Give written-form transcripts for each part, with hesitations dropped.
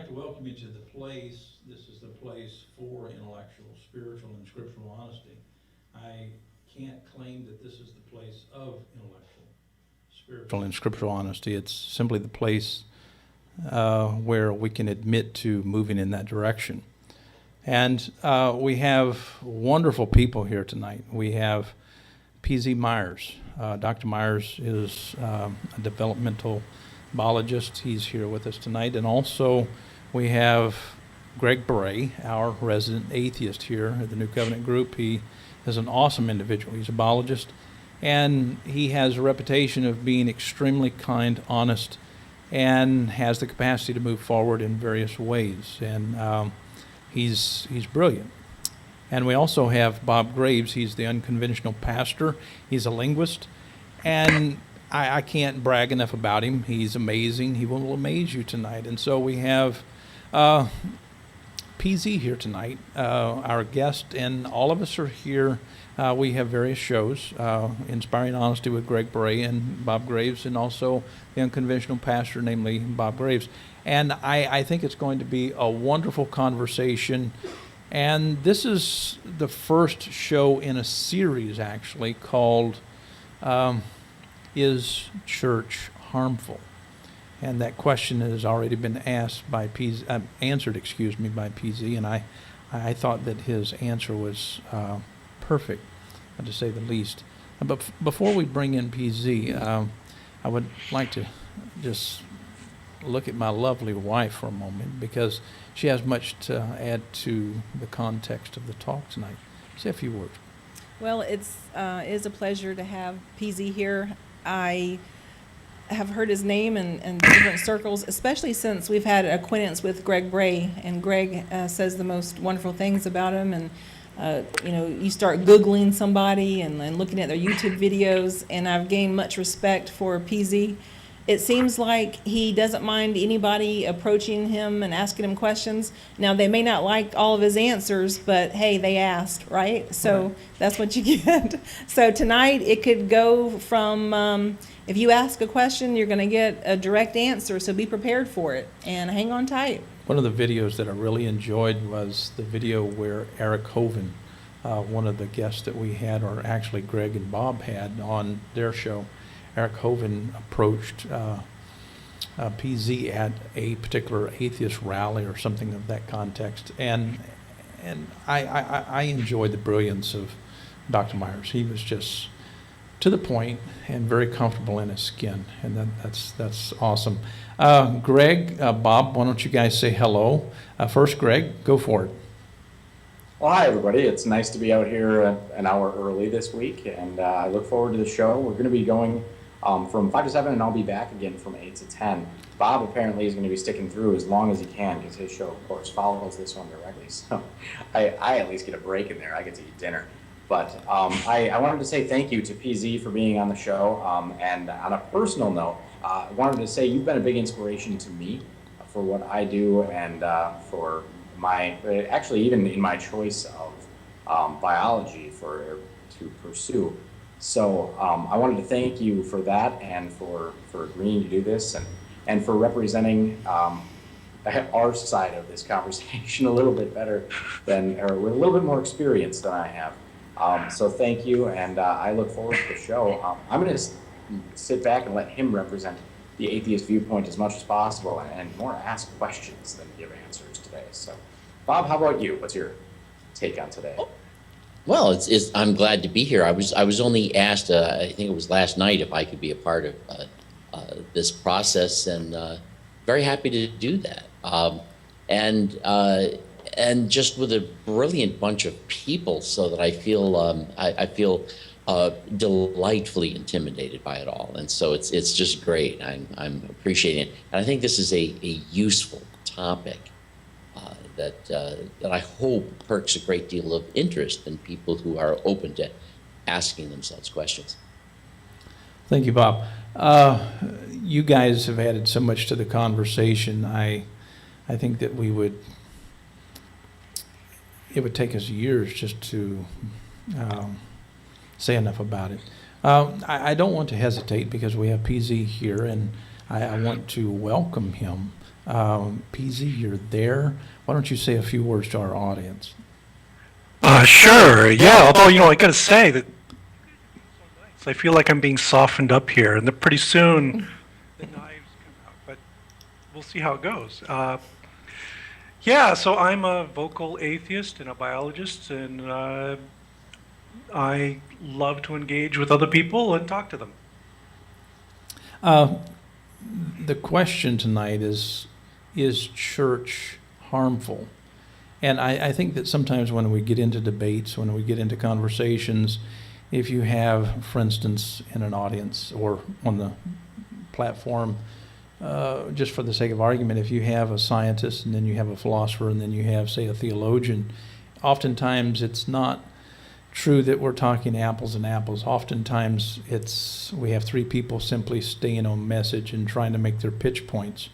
like to welcome you to the place. This is the place for intellectual, spiritual, and scriptural honesty. I can't claim that this is the place of intellectual, spiritual, and scriptural honesty. It's simply the place where we can admit to moving in that direction. And we have wonderful people here tonight. We have P.Z. Myers. Dr. Myers is a developmental biologist. He's here with us tonight. And also we have Greg Brahe, our resident atheist here at the New Covenant Group. He is an awesome individual. He's a biologist, and he has a reputation of being extremely kind, honest, and has the capacity to move forward in various ways. And he's brilliant. And we also have Bob Greaves. He's the unconventional pastor. He's a linguist, and I can't brag enough about him. He's amazing. He will amaze you tonight. And so we have PZ here tonight, our guest, and all of us are here. We have various shows, Inspiring Honesty with Greg Brahe and Bob Greaves, and also the unconventional pastor, namely Bob Greaves. And I think it's going to be a wonderful conversation. And this is the first show in a series, actually, called Is Church Harmful? And that question has already been asked by answered by PZ, and I thought that his answer was perfect, to say the least. But before we bring in PZ, I would like to just look at my lovely wife for a moment, because she has much to add to the context of the talk tonight. Say a few words. Well, it is a pleasure to have PZ here. I have heard his name in different circles, especially since we've had an acquaintance with Greg Brahe, and Greg says the most wonderful things about him. And you start Googling somebody and looking at their YouTube videos, and I've gained much respect for PZ. It seems like he doesn't mind anybody approaching him and asking him questions. Now, they may not like all of his answers, but hey, they asked, right? So Right. That's what you get. So tonight, it could go from, if you ask a question, you're going to get a direct answer, so be prepared for it and hang on tight. One of the videos that I really enjoyed was the video where Eric Hovind, one of the guests that we had, or actually Greg and Bob had on their show, Eric Hovind approached PZ at a particular atheist rally or something of that context, and I enjoyed the brilliance of Dr. Myers. He was just to the point and very comfortable in his skin, and that's awesome. Greg, Bob, why don't you guys say hello? First, Greg, go for it. Well, hi, everybody. It's nice to be out here an hour early this week, and I look forward to the show. We're going to be going from 5 to 7, and I'll be back again from 8 to 10. Bob apparently is going to be sticking through as long as he can, because his show, of course, follows this one directly. So I at least get a break in there. I get to eat dinner. But I wanted to say thank you to PZ for being on the show. And on a personal note, I wanted to say you've been a big inspiration to me for what I do, and for actually even in my choice of biology to pursue. So I wanted to thank you for that, and for agreeing to do this, and for representing our side of this conversation a little bit better or with a little bit more experience than I have. So thank you, and I look forward to the show. I'm going to sit back and let him represent the atheist viewpoint as much as possible, and more ask questions than give answers today. So, Bob, how about you? What's your take on today? Well, I'm glad to be here. I was only asked, I think it was last night, if I could be a part of this process, and very happy to do that. And just with a brilliant bunch of people, so that I feel delightfully intimidated by it all, and so it's just great. I'm appreciating it, and I think this is a useful topic that I hope perks a great deal of interest in people who are open to asking themselves questions. Thank you, Bob. You guys have added so much to the conversation. I think that it would take us years just to say enough about it. I don't want to hesitate, because we have PZ here, and I want to welcome him. PZ, you're there. Why don't you say a few words to our audience? Sure, yeah, although, I gotta say that I feel like I'm being softened up here, and that pretty soon the knives come out, but we'll see how it goes. Yeah, so I'm a vocal atheist and a biologist, and I love to engage with other people and talk to them. The question tonight is church harmful? And I think that sometimes when we get into debates, when we get into conversations, if you have, for instance, in an audience or on the platform, just for the sake of argument, if you have a scientist and then you have a philosopher and then you have, say, a theologian, oftentimes it's not true that we're talking apples and apples. Oftentimes we have three people simply staying on message and trying to make their pitch points.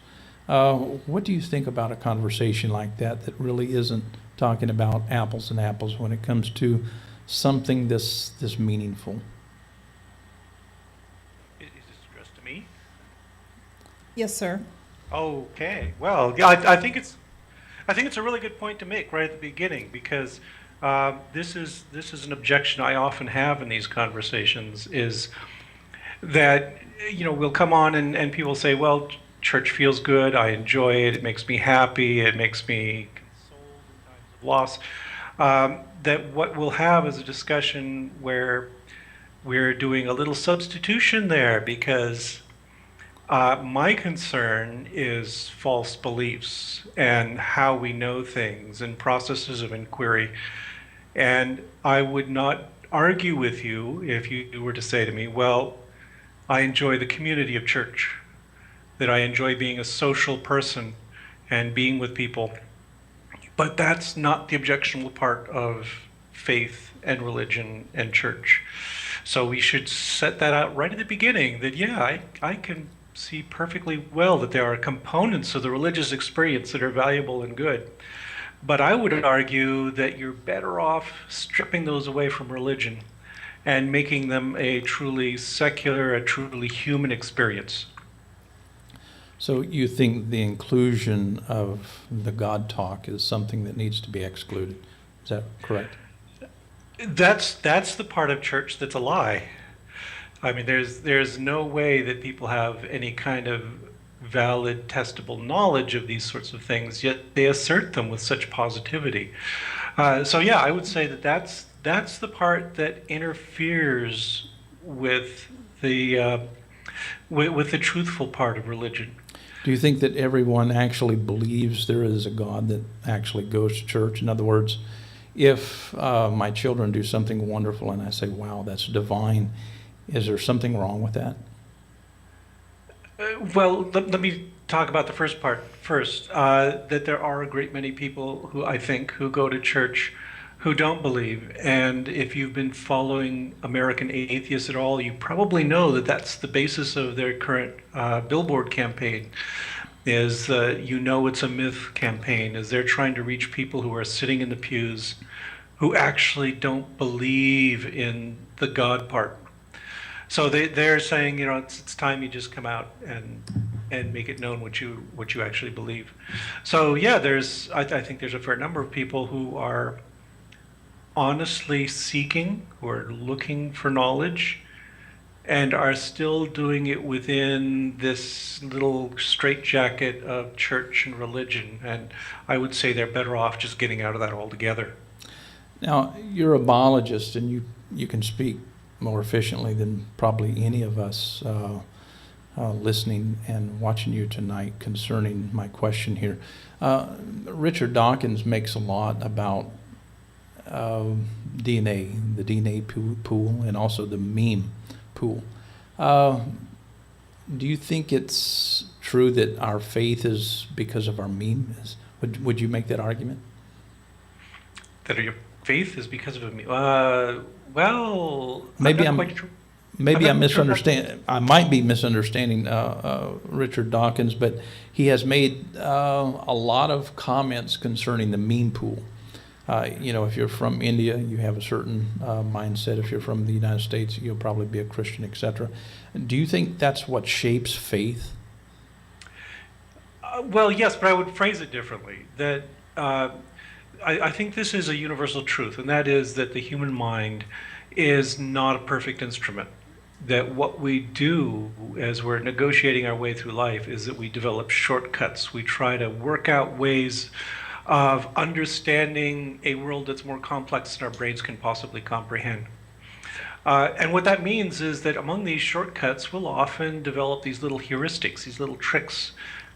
What do you think about a conversation like that really isn't talking about apples and apples when it comes to something this meaningful? Is this addressed to me? Yes, sir. Okay. Well, yeah, I think it's a really good point to make right at the beginning, because this is an objection I often have in these conversations, is that we'll come on and people say, well, church feels good, I enjoy it, it makes me happy, it makes me consoled in times of loss. That what we'll have is a discussion where we're doing a little substitution there, because my concern is false beliefs and how we know things and processes of inquiry. And I would not argue with you if you were to say to me, well, I enjoy the community of church, that I enjoy being a social person and being with people. But that's not the objectionable part of faith and religion and church. So we should set that out right at the beginning, that yeah, I can see perfectly well that there are components of the religious experience that are valuable and good. But I would argue that you're better off stripping those away from religion and making them a truly secular, a truly human experience. So you think the inclusion of the God talk is something that needs to be excluded? Is that correct? That's the part of church that's a lie. I mean, there's no way that people have any kind of valid, testable knowledge of these sorts of things, yet they assert them with such positivity. So yeah, I would say that's the part that interferes with the truthful part of religion. Do you think that everyone actually believes there is a God that actually goes to church? In other words, if my children do something wonderful and I say, wow, that's divine, is there something wrong with that? Well, let me talk about the first part first, that there are a great many people who go to church who don't believe. And if you've been following American atheists at all, you probably know that that's the basis of their current billboard campaign, is it's a myth campaign, is they're trying to reach people who are sitting in the pews who actually don't believe in the God part. So they're saying, it's time you just come out and make it known what you actually believe. So yeah, I think there's a fair number of people who are honestly seeking, who are looking for knowledge, and are still doing it within this little straitjacket of church and religion. And I would say they're better off just getting out of that altogether. Now, you're a biologist, and you can speak more efficiently than probably any of us listening and watching you tonight concerning my question here. Richard Dawkins makes a lot about DNA, the DNA pool, and also the meme pool. Do you think it's true that our faith is because of our meme? Would you make that argument? That your faith is because of a meme? Well, maybe I'm not quite sure. Maybe I'm misunderstanding. I might be misunderstanding Richard Dawkins, but he has made a lot of comments concerning the meme pool. If you're from India, you have a certain mindset. If you're from the United States, you'll probably be a Christian, etc. Do you think that's what shapes faith? Well, yes, but I would phrase it differently. That I think this is a universal truth, and that is that the human mind is not a perfect instrument. That what we do as we're negotiating our way through life is that we develop shortcuts. We try to work out ways of understanding a world that's more complex than our brains can possibly comprehend. And what that means is that among these shortcuts, we'll often develop these little heuristics, these little tricks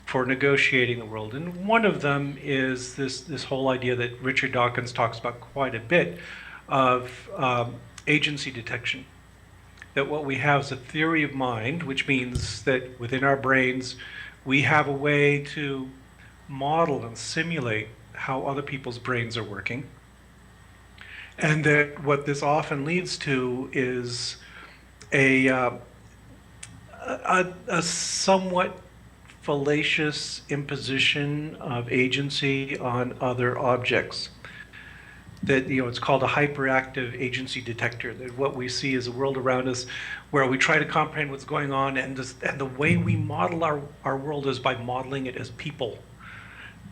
for negotiating the world. And one of them is this whole idea that Richard Dawkins talks about quite a bit of agency detection. That what we have is a theory of mind, which means that within our brains, we have a way to model and simulate how other people's brains are working. And that what this often leads to is a somewhat fallacious imposition of agency on other objects. That, it's called a hyperactive agency detector. That what we see is a world around us where we try to comprehend what's going on, and the way we model our world is by modeling it as people.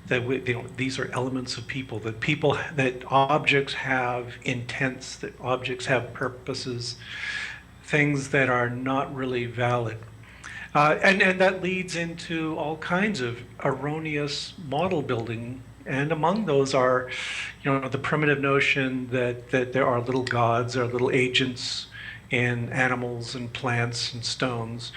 That these are elements of people. That objects have intents. That objects have purposes. Things that are not really valid. And that leads into all kinds of erroneous model building. And among those are, the primitive notion that there are little gods, there are little agents in animals and plants and stones,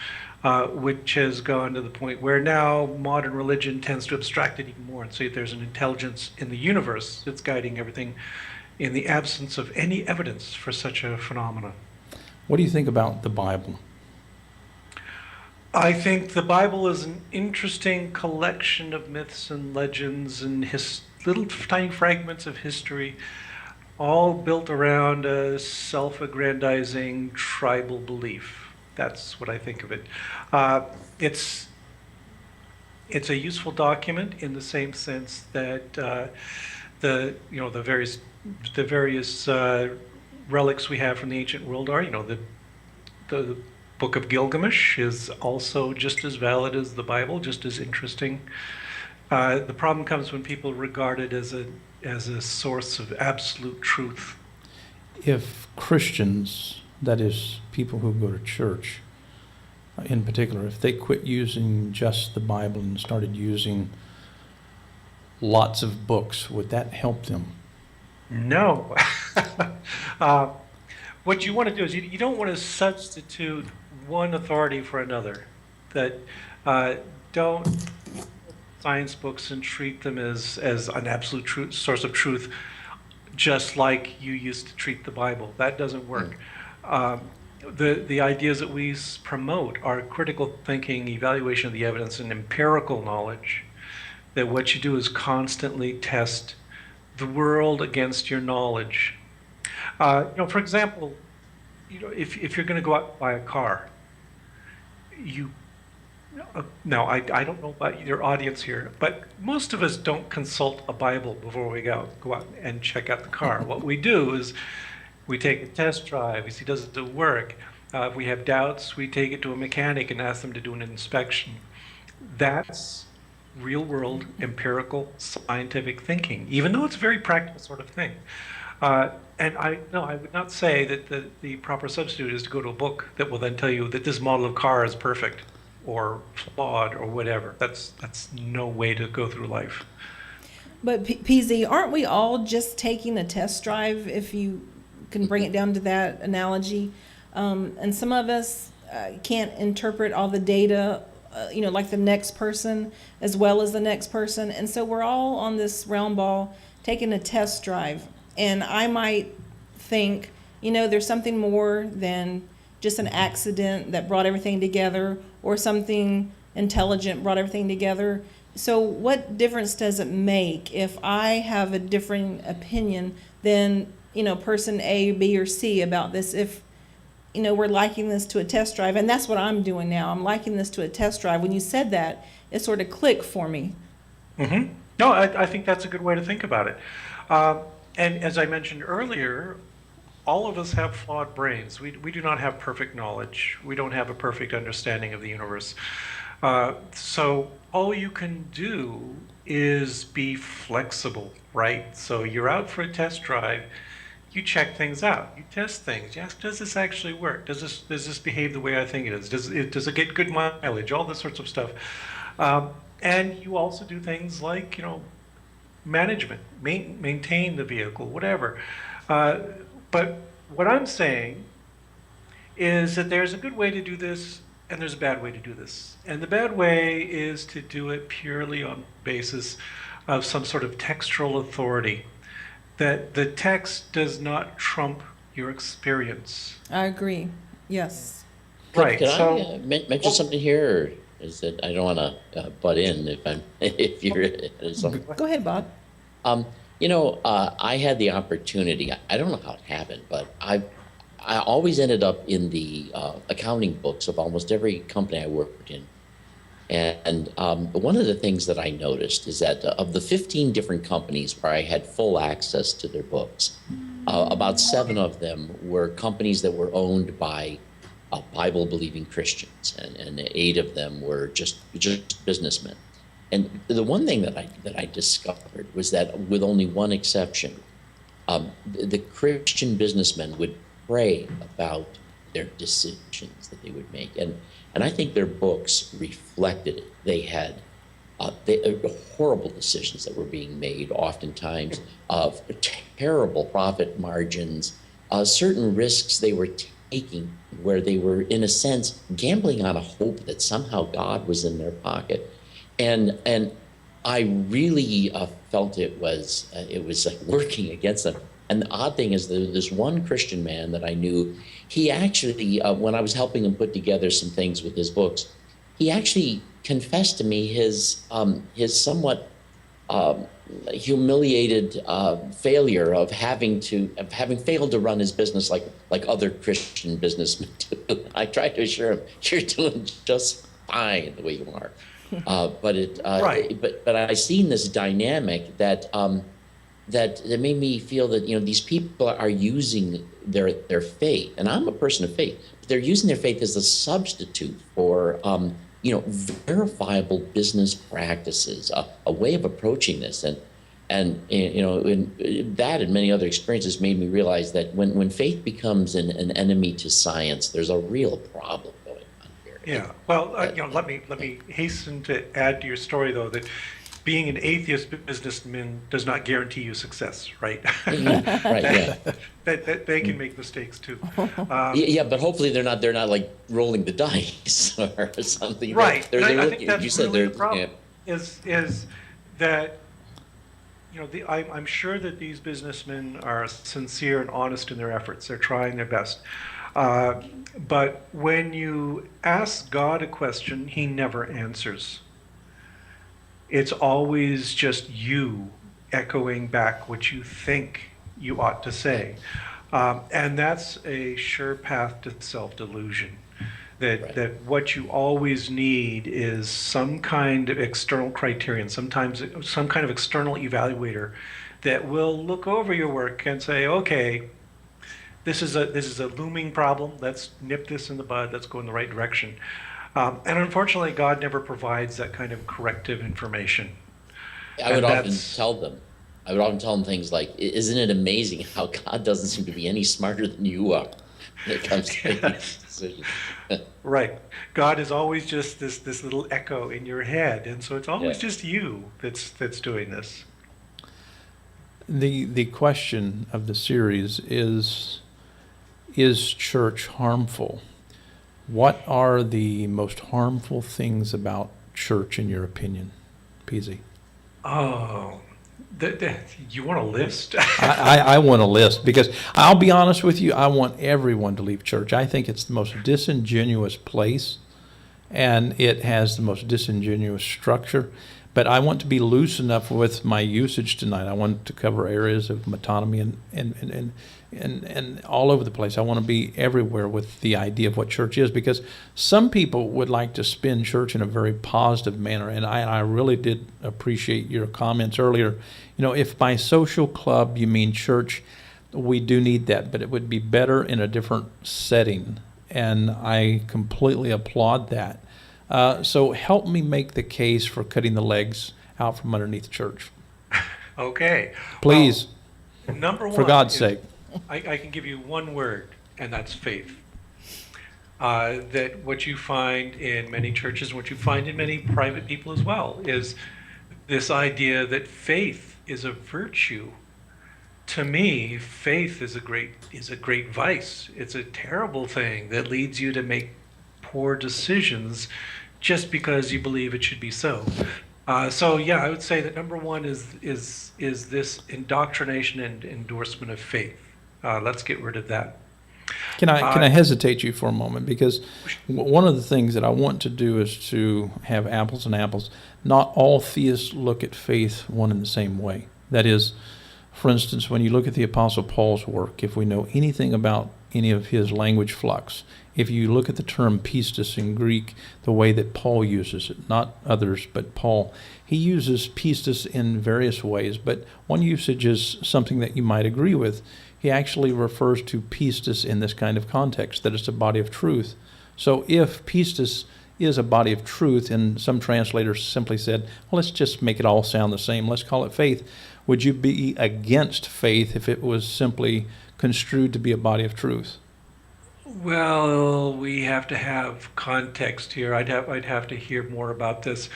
which has gone to the point where now modern religion tends to abstract it even more and say there's an intelligence in the universe that's guiding everything in the absence of any evidence for such a phenomenon. What do you think about the Bible? I think the Bible is an interesting collection of myths and legends and little tiny fragments of history, all built around a self-aggrandizing tribal belief. That's what I think of it. It's a useful document in the same sense that the various relics we have from the ancient world are. The Book of Gilgamesh is also just as valid as the Bible, just as interesting. The problem comes when people regard it as a source of absolute truth. If Christians, that is, people who go to church in particular, if they quit using just the Bible and started using lots of books, would that help them? No. What you want to do is you don't want to substitute one authority for another. That don't science books and treat them as an absolute source of truth, just like you used to treat the Bible. That doesn't work. The ideas that we promote are critical thinking, evaluation of the evidence, and empirical knowledge. That what you do is constantly test the world against your knowledge. For example, if you're going to go out and buy a car, now I don't know about your audience here, but most of us don't consult a Bible before we go out and check out the car. What we do is we take a test drive, we see does it work. If we have doubts, we take it to a mechanic and ask them to do an inspection. That's real world, empirical, scientific thinking, even though it's a very practical sort of thing. And I would not say that the proper substitute is to go to a book that will then tell you that this model of car is perfect or flawed or whatever. That's no way to go through life. But PZ, aren't we all just taking a test drive, if you can bring it down to that analogy? And some of us can't interpret all the data, like the next person as well as the next person. And so we're all on this round ball taking a test drive. And I might think, there's something more than just an accident that brought everything together, or something intelligent brought everything together. So what difference does it make if I have a different opinion than, person A, B, or C about this? If, we're liking this to a test drive, and that's what I'm doing now. I'm liking this to a test drive. When you said that, it sort of clicked for me. Mm-hmm. No, I think that's a good way to think about it. And as I mentioned earlier, all of us have flawed brains. We do not have perfect knowledge. We don't have a perfect understanding of the universe. So all you can do is be flexible, right? So you're out for a test drive, you check things out, you test things. You ask, does this actually work? Does this behave the way I think it is? Does it get good mileage? All this sorts of stuff. And you also do things like, management, maintain the vehicle, whatever. But what I'm saying is that there's a good way to do this and there's a bad way to do this. And the bad way is to do it purely on the basis of some sort of textual authority, that the text does not trump your experience. I agree. Yes. Right. Could So, I mention something here, or is it? I don't want to butt in if you're something. Go ahead, Bob. I had the opportunity. I don't know how it happened, but I always ended up in the accounting books of almost every company I worked in. And one of the things that I noticed is that of the 15 different companies where I had full access to their books, about 7 of them were companies that were owned by Bible-believing Christians, and 8 of them were just businessmen. And the one thing that I discovered was that, with only one exception, the Christian businessmen would pray about their decisions that they would make, and I think their books reflected it. They had horrible decisions that were being made, oftentimes of terrible profit margins, certain risks they were taking, where they were, in a sense, gambling on a hope that somehow God was in their pocket. And I really felt it was like working against them. And the odd thing is that this one Christian man that I knew, he actually, when I was helping him put together some things with his books, he actually confessed to me his somewhat humiliated failure of having failed to run his business like other Christian businessmen do. I tried to assure him, you're doing just fine the way you are. Right. But I seen this dynamic that made me feel that these people are using their faith, and I'm a person of faith, but they're using their faith as a substitute for verifiable business practices, a way of approaching this, and that and many other experiences made me realize that when faith becomes an enemy to science, there's a real problem going on here. yeah. Well, let me hasten to add to your story, though, that being an atheist businessman does not guarantee you success, right? Right. Yeah. that they can make mistakes too. Yeah, but hopefully they're not like rolling the dice or something. Right. They're I looking, think that's you said really they're the problem. yeah. Is that I'm sure that these businessmen are sincere and honest in their efforts. They're trying their best. But when you ask God a question, He never answers. It's always just you echoing back what you think you ought to say. And that's a sure path to self-delusion. That what you always need is some kind of external criterion, sometimes some kind of external evaluator that will look over your work and say, okay, this is a looming problem. Let's nip this in the bud. Let's go in the right direction. And unfortunately, God never provides that kind of corrective information. I would often tell them things like, isn't it amazing how God doesn't seem to be any smarter than you are when it comes to making these decisions? Right. God is always just this little echo in your head, and so it's always just you that's doing this. The question of the series is church harmful? What are the most harmful things about church, in your opinion, PZ? Oh, you want a list? I want a list, because I'll be honest with you, I want everyone to leave church. I think it's the most disingenuous place, and it has the most disingenuous structure. But I want to be loose enough with my usage tonight. I want to cover areas of metonymy and all over the place. I want to be everywhere with the idea of what church is, because some people would like to spin church in a very positive manner. And I really did appreciate your comments earlier. If by social club you mean church, we do need that, but it would be better in a different setting. And I completely applaud that. So help me make the case for cutting the legs out from underneath the church. Okay. Please, Well, number one, for God's is- sake. I can give you one word, and that's faith. That what you find in many churches, what you find in many private people as well, is this idea that faith is a virtue. To me, faith is a great vice. It's a terrible thing that leads you to make poor decisions just because you believe it should be so. So yeah, I would say that number one is this indoctrination and endorsement of faith. Let's get rid of that. Can I hesitate you for a moment? Because one of the things that I want to do is to have apples and apples. Not all theists look at faith one and the same way. That is, for instance, when you look at the Apostle Paul's work, if we know anything about any of his language flux, if you look at the term pistis in Greek, the way that Paul uses it, not others, but Paul, he uses pistis in various ways, but one usage is something that you might agree with. He actually refers to pistis in this kind of context, that it's a body of truth. So if pistis is a body of truth, and some translators simply said, well, let's just make it all sound the same, let's call it faith, would you be against faith if it was simply construed to be a body of truth? Well, we have to have context here. I'd have to hear more about this.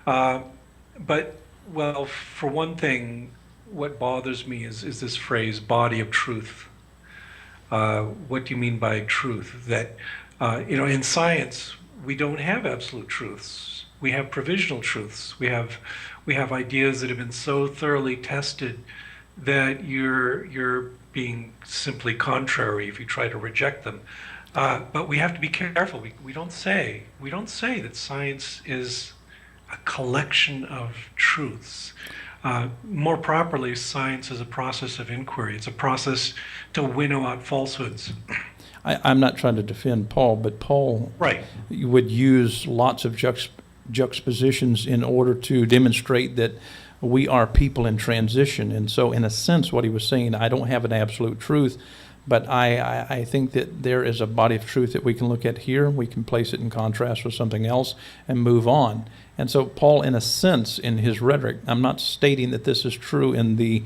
But well, for one thing, what bothers me is this phrase, body of truth. What do you mean by truth? That in science, we don't have absolute truths. We have provisional truths. We have ideas that have been so thoroughly tested that you're being simply contrary if you try to reject them. But we have to be careful. We don't say that science is a collection of truths. More properly, science is a process of inquiry. It's a process to winnow out falsehoods. I'm not trying to defend Paul, but Paul Right. would use lots of juxtapositions in order to demonstrate that we are people in transition. And so in a sense, what he was saying, I don't have an absolute truth, but I think that there is a body of truth that we can look at here. We can place it in contrast with something else and move on. And so Paul, in a sense, in his rhetoric, I'm not stating that this is true in the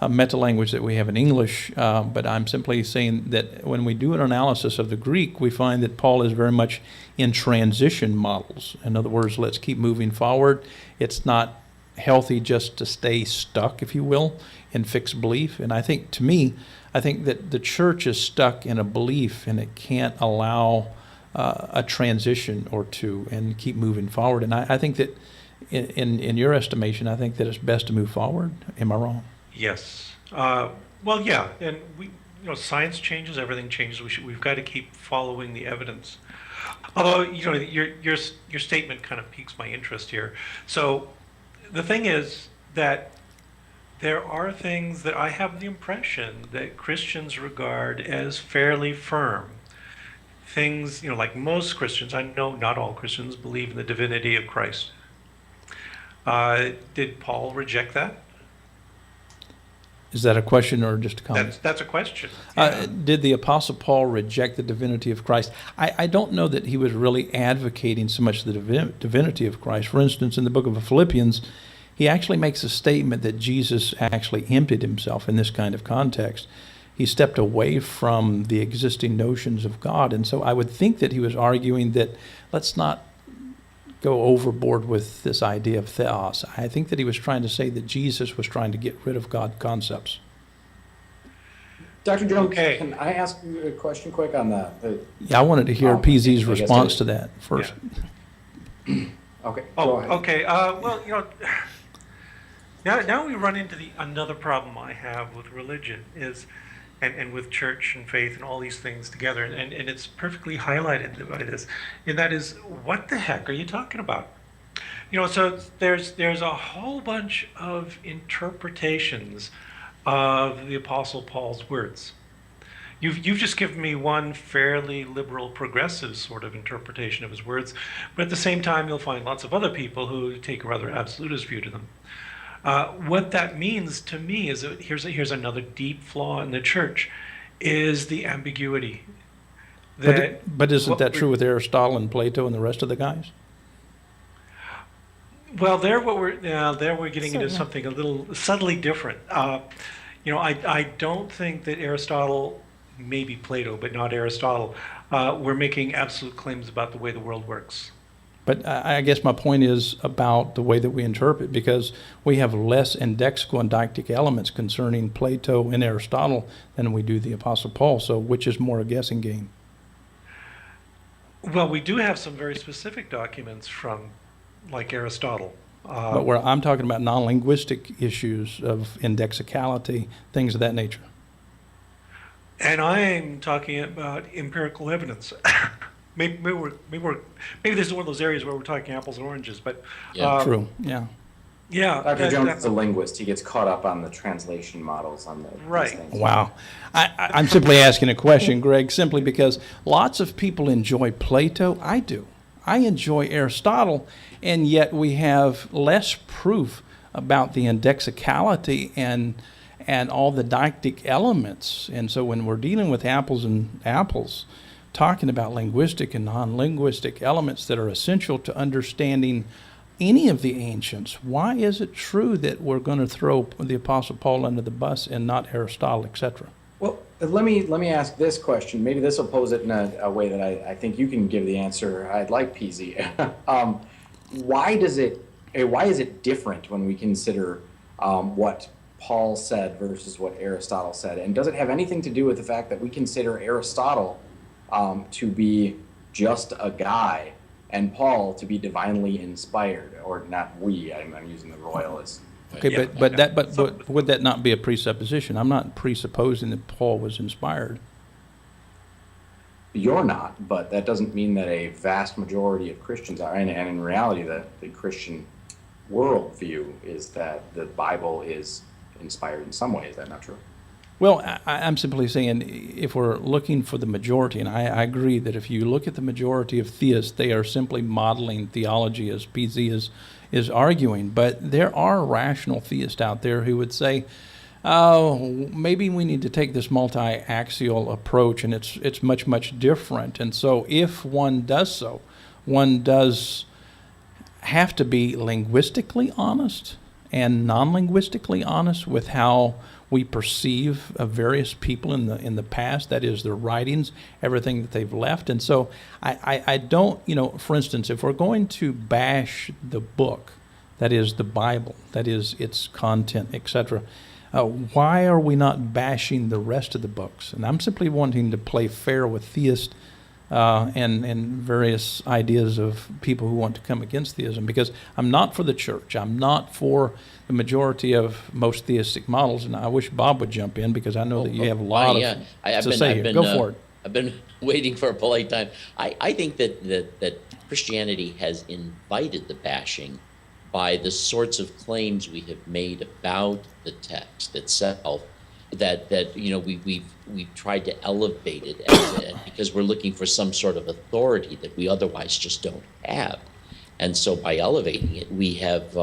meta-language that we have in English, but I'm simply saying that when we do an analysis of the Greek, we find that Paul is very much in transition models. In other words, let's keep moving forward. It's not healthy just to stay stuck, if you will, in fixed belief. And I think, to me, I think that the church is stuck in a belief and it can't allow a transition or two and keep moving forward. And I think that in your estimation, I think that it's best to move forward. Am I wrong? Yes. Well, yeah, and science changes, everything changes. We've got to keep following the evidence. Although, your statement kind of piques my interest here. So, the thing is that there are things that I have the impression that Christians regard as fairly firm. Things, like most Christians, I know not all Christians believe in the divinity of Christ. Did Paul reject that? Is that a question or just a comment? That's a question. Yeah. Did the Apostle Paul reject the divinity of Christ? I don't know that he was really advocating so much the divinity of Christ. For instance, in the book of Philippians, he actually makes a statement that Jesus actually emptied himself in this kind of context. He stepped away from the existing notions of God. And so I would think that he was arguing that let's not go overboard with this idea of theos. I think that he was trying to say that Jesus was trying to get rid of God concepts. Dr. Jones, Okay. can I ask you a question quick on that? Yeah, I wanted to hear Oh, PZ's I guess response I- to that first. Okay. Oh, go ahead. okay. Well, now we run into another problem I have with religion is, and with church and faith and all these things together, and it's perfectly highlighted by this, and that is, what the heck are you talking about? So there's a whole bunch of interpretations of the Apostle Paul's words. You've just given me one fairly liberal, progressive sort of interpretation of his words, but at the same time, you'll find lots of other people who take a rather absolutist view to them. What that means to me is that here's another deep flaw in the church, is the ambiguity. But isn't that true with Aristotle and Plato and the rest of the guys? Well, there we're getting into Certainly. something a little subtly different. I don't think that Aristotle, maybe Plato, but not Aristotle, were making absolute claims about the way the world works. But I guess my point is about the way that we interpret, because we have less indexical and deictic elements concerning Plato and Aristotle than we do the Apostle Paul. So which is more a guessing game? Well, we do have some very specific documents from, like Aristotle. But where I'm talking about non-linguistic issues of indexicality, things of that nature. And I'm talking about empirical evidence. Maybe this is one of those areas where we're talking apples and oranges, but Yeah. True, yeah. yeah. Dr. Jones is a linguist. He gets caught up on the translation models on these Right. things. Wow. I'm simply asking a question, Greg, simply because lots of people enjoy Plato. I do. I enjoy Aristotle, and yet we have less proof about the indexicality and all the deictic elements. And so when we're dealing with apples and apples, talking about linguistic and non-linguistic elements that are essential to understanding any of the ancients, why is it true that we're going to throw the Apostle Paul under the bus and not Aristotle, etc.? Well, let me ask this question. Maybe this will pose it in a way that I think you can give the answer. I'd like PZ. Why is it different when we consider what Paul said versus what Aristotle said? And does it have anything to do with the fact that we consider Aristotle to be just a guy and Paul to be divinely inspired? Or not we, I'm using the royal as... Okay, Yeah. but would that not be a presupposition? I'm not presupposing that Paul was inspired. You're not, but that doesn't mean that a vast majority of Christians are. And in reality, the Christian worldview is that the Bible is inspired in some way. Is that not true? Well, I'm simply saying if we're looking for the majority, and I agree that if you look at the majority of theists, they are simply modeling theology as PZ is arguing. But there are rational theists out there who would say, oh, maybe we need to take this multi-axial approach, and it's much, much different. And so if one does so, one does have to be linguistically honest and non-linguistically honest with how we perceive various people in the past, that is their writings, everything that they've left. And so I don't, for instance, if we're going to bash the book, that is the Bible, that is its content, etc., why are we not bashing the rest of the books? And I'm simply wanting to play fair with theists and various ideas of people who want to come against theism, because I'm not for the church. I'm not for the majority of most theistic models, and I wish Bob would jump in because I know that you have a lot to say here. Go for it. I've been waiting for a polite time. I think that Christianity has invited the bashing by the sorts of claims we have made about the text itself, that we've tried to elevate it because we're looking for some sort of authority that we otherwise just don't have. And so by elevating it, we have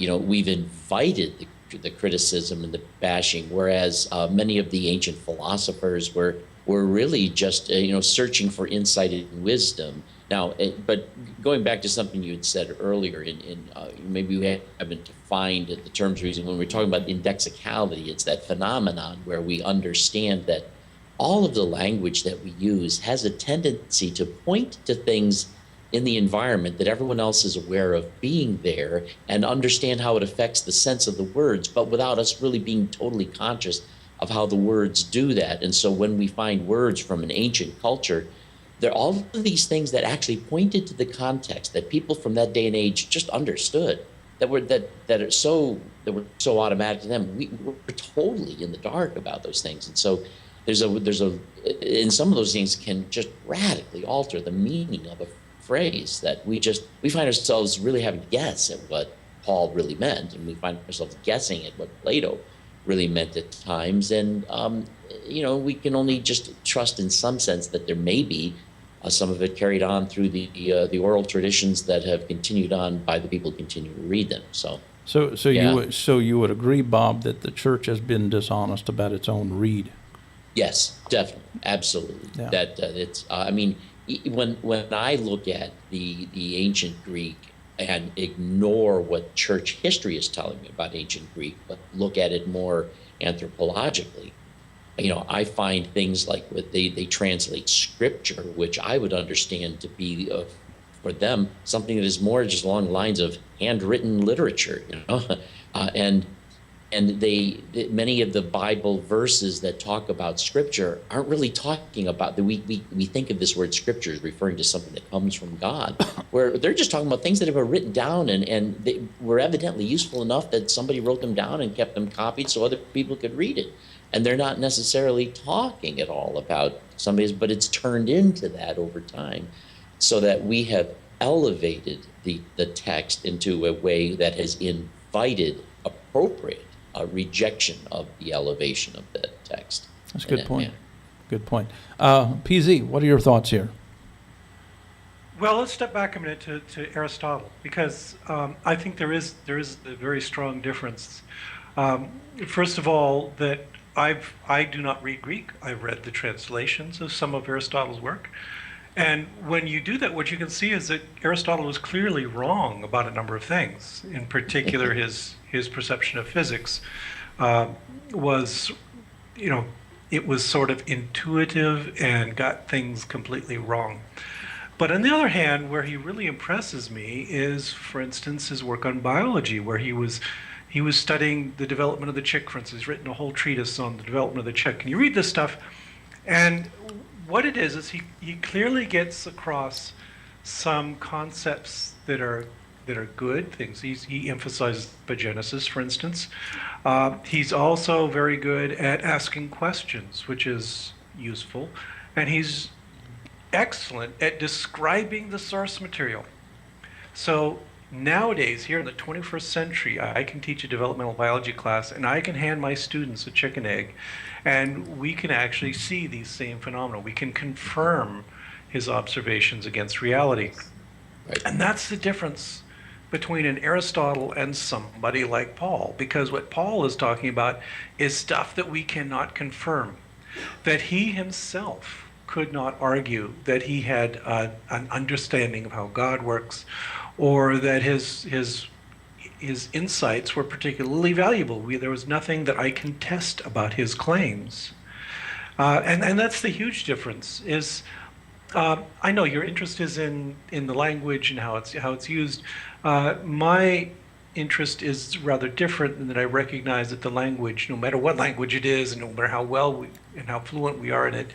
we've invited the criticism and the bashing, whereas many of the ancient philosophers were really just searching for insight and wisdom. Now, but going back to something you had said earlier, maybe we haven't defined the terms we're using when we're talking about indexicality. It's that phenomenon where we understand that all of the language that we use has a tendency to point to things in the environment that everyone else is aware of being there and understand how it affects the sense of the words, but without us really being totally conscious of how the words do that. And so when we find words from an ancient culture, there are all of these things that actually pointed to the context that people from that day and age just understood, that were so automatic to them. We're totally in the dark about those things. And so and some of those things can just radically alter the meaning of a phrase that we find ourselves really having to guess at what Paul really meant, and we find ourselves guessing at what Plato really meant at times. And we can only just trust in some sense that there may be some of it carried on through the oral traditions that have continued on by the people who continue to read them. So yeah. You would agree, Bob, that the church has been dishonest about its own read? Yes, definitely, absolutely. Yeah. That it's when I look at the ancient Greek and ignore what church history is telling me about ancient Greek, but look at it more anthropologically, I find things like what they translate scripture, which I would understand to be for them something that is more just along the lines of handwritten literature, and many of the Bible verses that talk about scripture aren't really talking about we think of this word scripture as referring to something that comes from God, where they're just talking about things that have been written down and they were evidently useful enough that somebody wrote them down and kept them copied so other people could read it. And they're not necessarily talking at all about somebody's, but it's turned into that over time, so that we have elevated the text into a way that has invited appropriate rejection of the elevation of the text. That's a good point. Good point. PZ, what are your thoughts here? Well, let's step back a minute to Aristotle, because I think there is a very strong difference. First of all, that I do not read Greek. I've read the translations of some of Aristotle's work. And when you do that, what you can see is that Aristotle was clearly wrong about a number of things. In particular, his perception of physics was, it was sort of intuitive and got things completely wrong. But on the other hand, where he really impresses me is, for instance, his work on biology, where he was studying the development of the chick, for instance. He's written a whole treatise on the development of the chick. And you read this stuff, and what it is he clearly gets across some concepts that are good things. He emphasizes pagenesis, for instance. He's also very good at asking questions, which is useful. And he's excellent at describing the source material. So nowadays, here in the 21st century, I can teach a developmental biology class, and I can hand my students a chicken egg, and we can actually see these same phenomena. We can confirm his observations against reality. Right. And that's the difference between an Aristotle and somebody like Paul, because what Paul is talking about is stuff that we cannot confirm, that he himself could not argue that he had an understanding of how God works, or that his insights were particularly valuable. There was nothing that I can test about his claims. And that's the huge difference. I know your interest is in the language and how it's used. My interest is rather different in that I recognize that the language, no matter what language it is, and no matter how well and how fluent we are in it,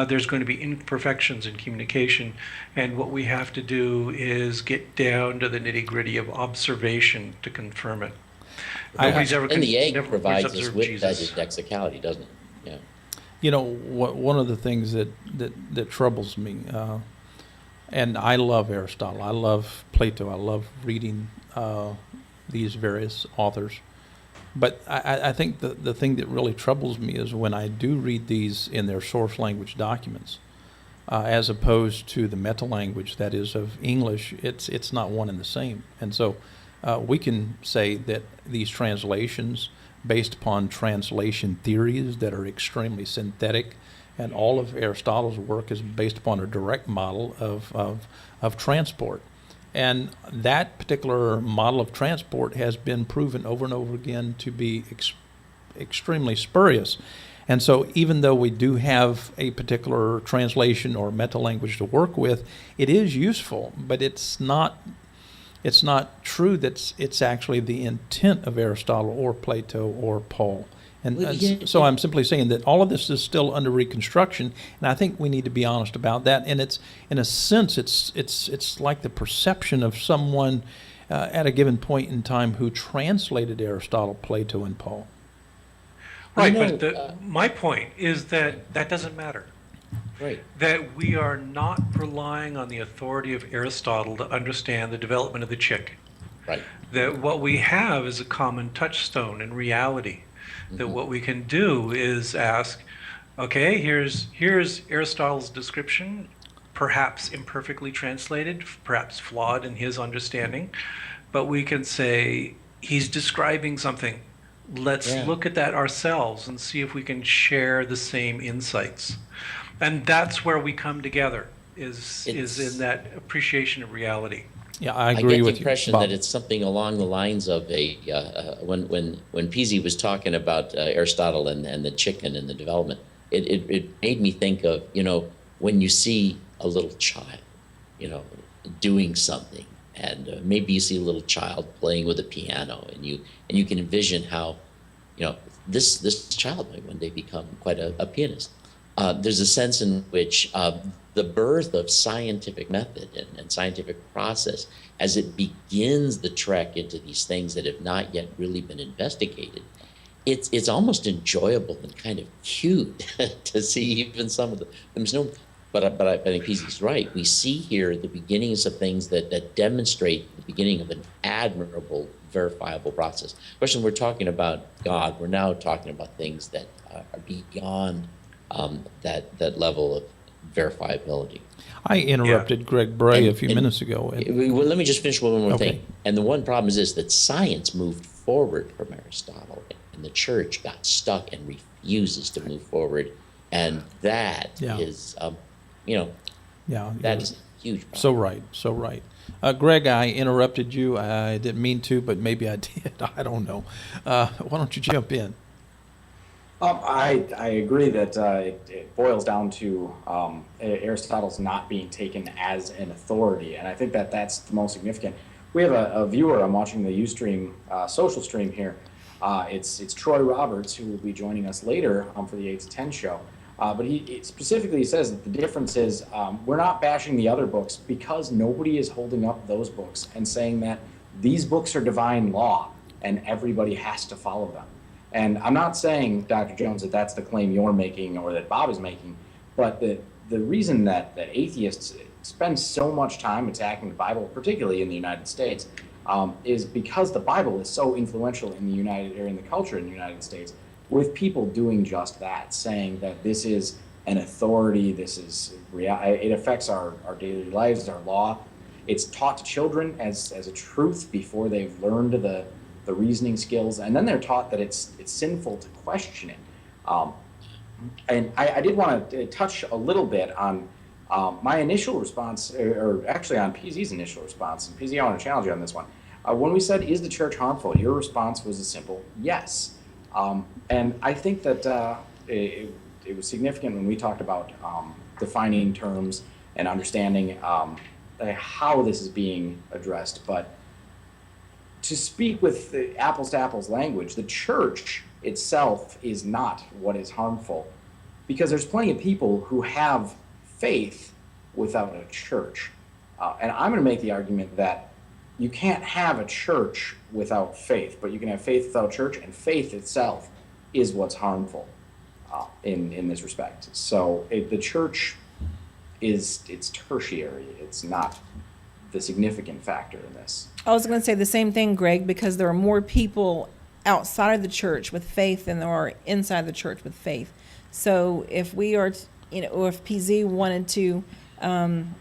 there's going to be imperfections in communication. And what we have to do is get down to the nitty-gritty of observation to confirm it. And the egg provides us with that indexicality, doesn't it? Yeah. One of the things that troubles me, and I love Aristotle, I love Plato, I love reading these various authors. But I think the thing that really troubles me is when I do read these in their source language documents, as opposed to the meta language that is of English, it's not one and the same. And so we can say that these translations, based upon translation theories that are extremely synthetic, and all of Aristotle's work is based upon a direct model of transport. And that particular model of transport has been proven over and over again to be extremely spurious. And so even though we do have a particular translation or meta-language to work with, it is useful, but it's not true that it's actually the intent of Aristotle or Plato or Paul. And so I'm simply saying that all of this is still under reconstruction, and I think we need to be honest about that. And it's, in a sense, it's like the perception of someone at a given point in time who translated Aristotle, Plato, and Paul. Right, but my point is that doesn't matter. Right. That we are not relying on the authority of Aristotle to understand the development of the chick. Right. That what we have is a common touchstone in reality. That what we can do is ask, okay, here's Aristotle's description, perhaps imperfectly translated, perhaps flawed in his understanding, but we can say he's describing something. Let's look at that ourselves and see if we can share the same insights. And that's where we come together, is in that appreciation of reality. Yeah, I I agree get the with you, impression Bob. that it's something along the lines of when Peasy was talking about Aristotle and the chicken and the development, it made me think of, when you see a little child, you know, doing something, and maybe you see a little child playing with a piano, and you can envision how, this child might one day become quite a pianist. There's a sense in which the birth of scientific method and scientific process, as it begins the trek into these things that have not yet really been investigated, it's almost enjoyable and kind of cute to see even some of the. But I think Peasy's right. We see here the beginnings of things that demonstrate the beginning of an admirable, verifiable process. Especially when we're talking about God, we're now talking about things that are beyond that level of verifiability. I interrupted Greg Brahe a few minutes ago. Well, let me just finish with one more Okay. thing. And the one problem is this, that science moved forward from Aristotle, and the church got stuck and refuses to move forward. And that Yeah. is, Yeah, that you're is a huge problem. so right. Greg, I interrupted you. I didn't mean to, but maybe I did. I don't know. Why don't you jump in? I agree that it boils down to Aristotle's not being taken as an authority, and I think that that's the most significant. We have a viewer. I'm watching the Ustream social stream here. It's Troy Roberts, who will be joining us later for the 8 to 10 show. But he specifically says that the difference is we're not bashing the other books because nobody is holding up those books and saying that these books are divine law and everybody has to follow them. And I'm not saying, Dr. Jones, that that's the claim you're making or that Bob is making, but the reason that atheists spend so much time attacking the Bible, particularly in the United States, is because the Bible is so influential in the culture in the United States, with people doing just that, saying that this is an authority, it affects our daily lives, our law. It's taught to children as a truth before they've learned the reasoning skills, and then they're taught that it's sinful to question it. And I did want to touch a little bit on my initial response, or actually on PZ's initial response. And PZ, I want to challenge you on this one. When we said, is the church harmful? Your response was a simple yes. And I think that it was significant when we talked about defining terms and understanding how this is being addressed. But to speak with the apples to apples language, the church itself is not what is harmful, because there's plenty of people who have faith without a church. And I'm going to make the argument that you can't have a church without faith, but you can have faith without church, and faith itself is what's harmful in this respect. So the church it's tertiary. It's not the significant factor in this. I was going to say the same thing, Greg, because there are more people outside of the church with faith than there are inside the church with faith. So if we are, or if PZ wanted to, I'm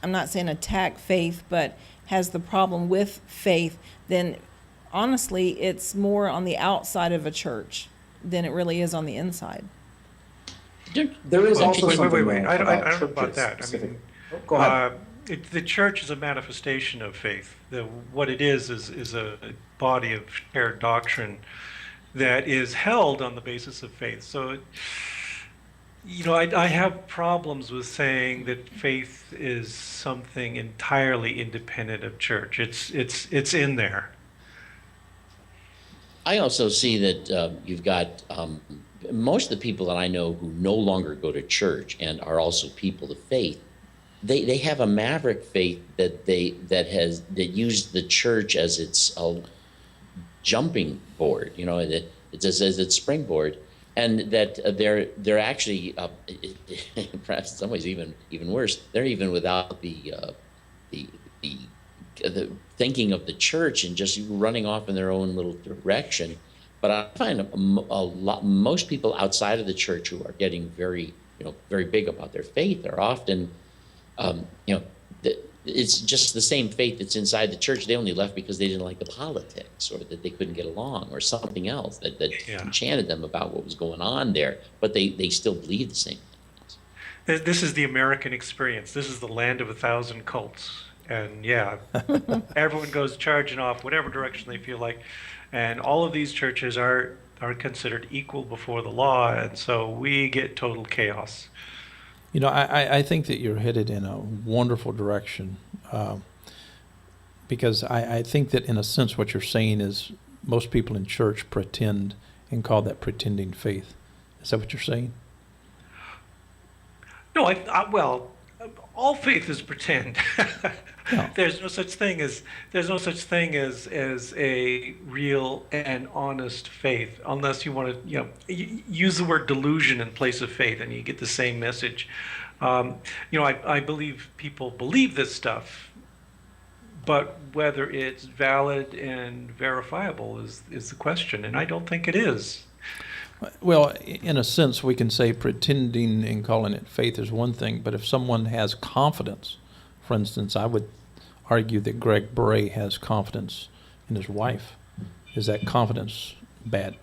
not saying attack faith, but has the problem with faith, then honestly, it's more on the outside of a church than it really is on the inside. There is also something wait. I don't know about churches that. specific. Go ahead. The church is a manifestation of faith. What it is a body of shared doctrine that is held on the basis of faith. So, I have problems with saying that faith is something entirely independent of church. It's in there. I also see that you've got most of the people that I know who no longer go to church and are also people of faith. They have a maverick faith that use the church as its jumping board, it's as its springboard, and that they're actually perhaps in some ways even worse. They're even without the thinking of the church and just running off in their own little direction. But I find most people outside of the church who are getting very big about their faith are often. It's just the same faith that's inside the church. They only left because they didn't like the politics, or that they couldn't get along, or something else that enchanted them about what was going on there. But they still believe the same things. This is the American experience. This is the land of 1,000 cults. And yeah, everyone goes charging off whatever direction they feel like. And all of these churches are considered equal before the law, and so we get total chaos. You know, I think that you're headed in a wonderful direction, because I think that in a sense what you're saying is most people in church pretend and call that pretending faith. Is that what you're saying? No, well, all faith is pretend. Yeah. There's no such thing as a real and honest faith, unless you want to use the word delusion in place of faith, and you get the same message. I believe people believe this stuff, but whether it's valid and verifiable is the question, and I don't think it is. Well, in a sense, we can say pretending and calling it faith is one thing, but if someone has confidence, for instance, I would argue that Greg Brahe has confidence in his wife. Is that confidence bad?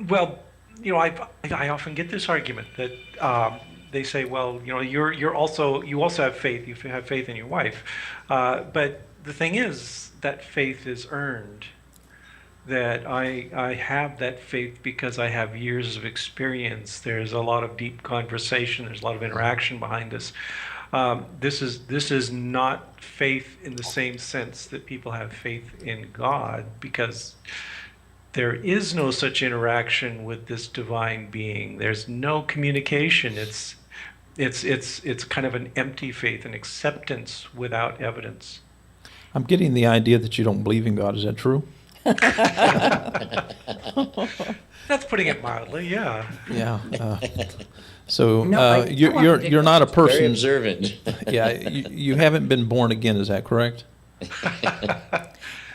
Well, I often get this argument that they say, well, you also have faith. You have faith in your wife, but the thing is that faith is earned. That I have that faith because I have years of experience. There's a lot of deep conversation. There's a lot of interaction behind this. This is not faith in the same sense that people have faith in God, because there is no such interaction with this divine being. There's no communication. It's kind of an empty faith, an acceptance without evidence. I'm getting the idea that you don't believe in God. Is that true? That's putting it mildly, yeah. Yeah. So No, I you're not a Very person. observant. Yeah, you haven't been born again. Is that correct?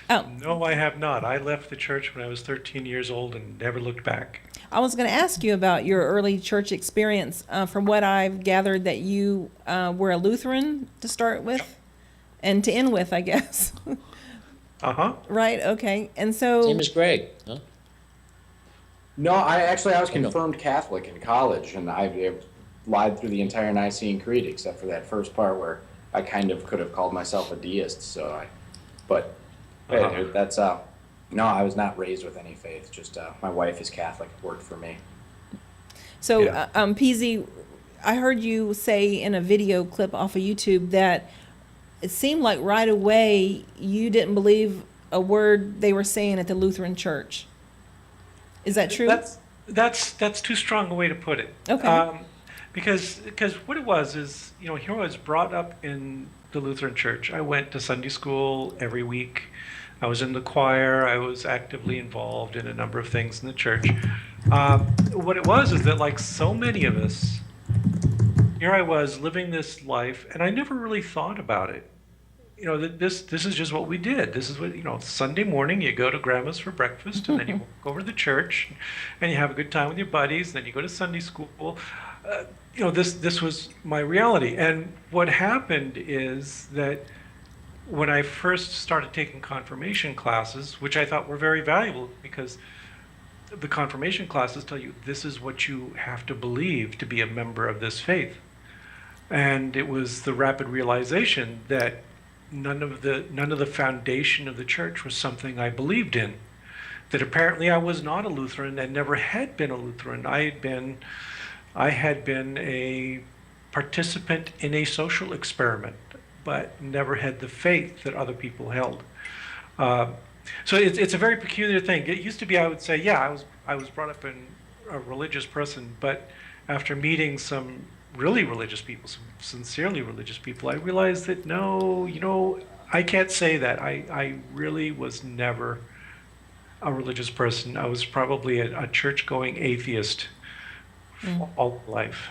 No, I have not. I left the church when I was 13 years old and never looked back. I was going to ask you about your early church experience. From what I've gathered, that you were a Lutheran to start with, and to end with, I guess. Uh-huh. Right. Okay. And so. Same as Greg, huh? No, I was no. confirmed Catholic in college, and I lied through the entire Nicene Creed except for that first part where I kind of could have called myself a deist. That's no, I was not raised with any faith. Just my wife is Catholic. It worked for me. So, Yeah. PZ, I heard you say in a video clip off of YouTube that it seemed like right away you didn't believe a word they were saying at the Lutheran Church. Is that true? That's too strong a way to put it. Okay. Because what it was is, here I was brought up in the Lutheran Church. I went to Sunday school every week. I was in the choir. I was actively involved in a number of things in the church. What it was is that, like so many of us, here I was living this life, and I never really thought about it. This is just what we did. This is what, Sunday morning you go to grandma's for breakfast, and then you go over to the church, and you have a good time with your buddies, and then you go to Sunday school. This was my reality. And what happened is that when I first started taking confirmation classes, which I thought were very valuable, because the confirmation classes tell you this is what you have to believe to be a member of this faith. And it was the rapid realization that none of the foundation of the church was something I believed in. That apparently I was not a Lutheran and never had been a Lutheran. I had been a participant in a social experiment, but never had the faith that other people held. So it's a very peculiar thing. It used to be I would say, yeah, I was brought up in a religious person, but after meeting some really religious people, some sincerely religious people, I realized that no, I can't say that. I really was never a religious person. I was probably a church-going atheist all life.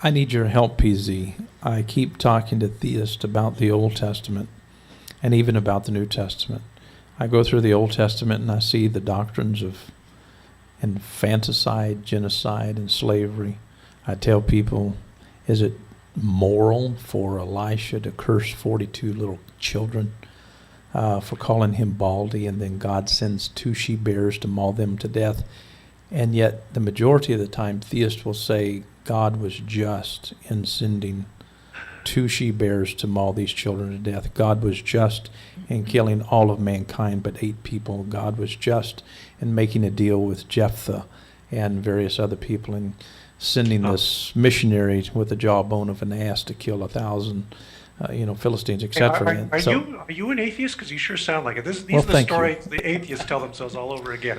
I need your help, PZ. I keep talking to theists about the Old Testament and even about the New Testament. I go through the Old Testament and I see the doctrines of infanticide, genocide, and slavery. I tell people, is it moral for Elisha to curse 42 little children for calling him Baldy, and then God sends 2 she-bears to maul them to death? And yet the majority of the time theists will say God was just in sending 2 she-bears to maul these children to death. God was just in killing all of mankind but 8 people. God was just in making a deal with Jephthah and various other people and sending this missionary with the jawbone of an ass to kill 1,000 Philistines, etc. Are you an atheist? Because you sure sound like it. These Well, are the thank you. stories the atheists tell themselves all over again.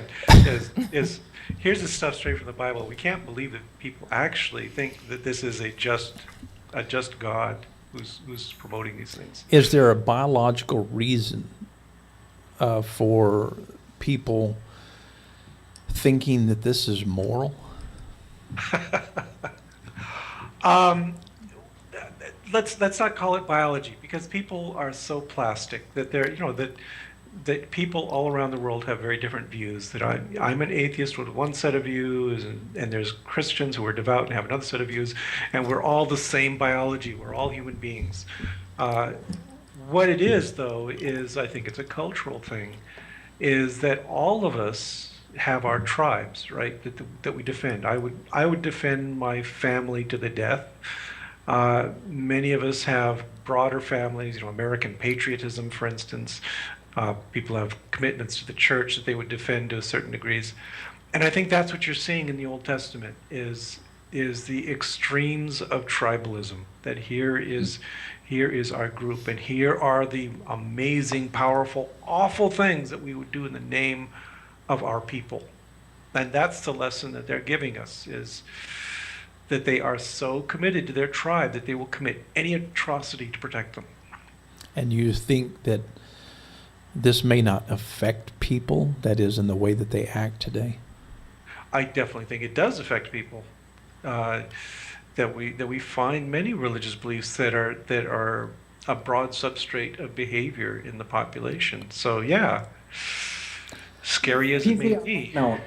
Here's the stuff straight from the Bible. We can't believe that people actually think that this is a just God who's promoting these things. Is there a biological reason for people thinking that this is moral? Let's not call it biology, because people are so plastic that they're that people all around the world have very different views. That I'm an atheist with one set of views, and there's Christians who are devout and have another set of views, and we're all the same biology. We're all human beings. What it is, though, is I think it's a cultural thing, is that all of us have our tribes, right? That we defend. I would defend my family to the death. Many of us have broader families, American patriotism, for instance. People have commitments to the church that they would defend to certain degrees. And I think that's what you're seeing in the Old Testament is the extremes of tribalism, that here is our group, and here are the amazing, powerful, awful things that we would do in the name of our people. And that's the lesson that they're giving us, is that they are so committed to their tribe that they will commit any atrocity to protect them. And you think that this may not affect people, that is, in the way that they act today? I definitely think it does affect people. That we find many religious beliefs that are a broad substrate of behavior in the population. So yeah, scary as it may be. No,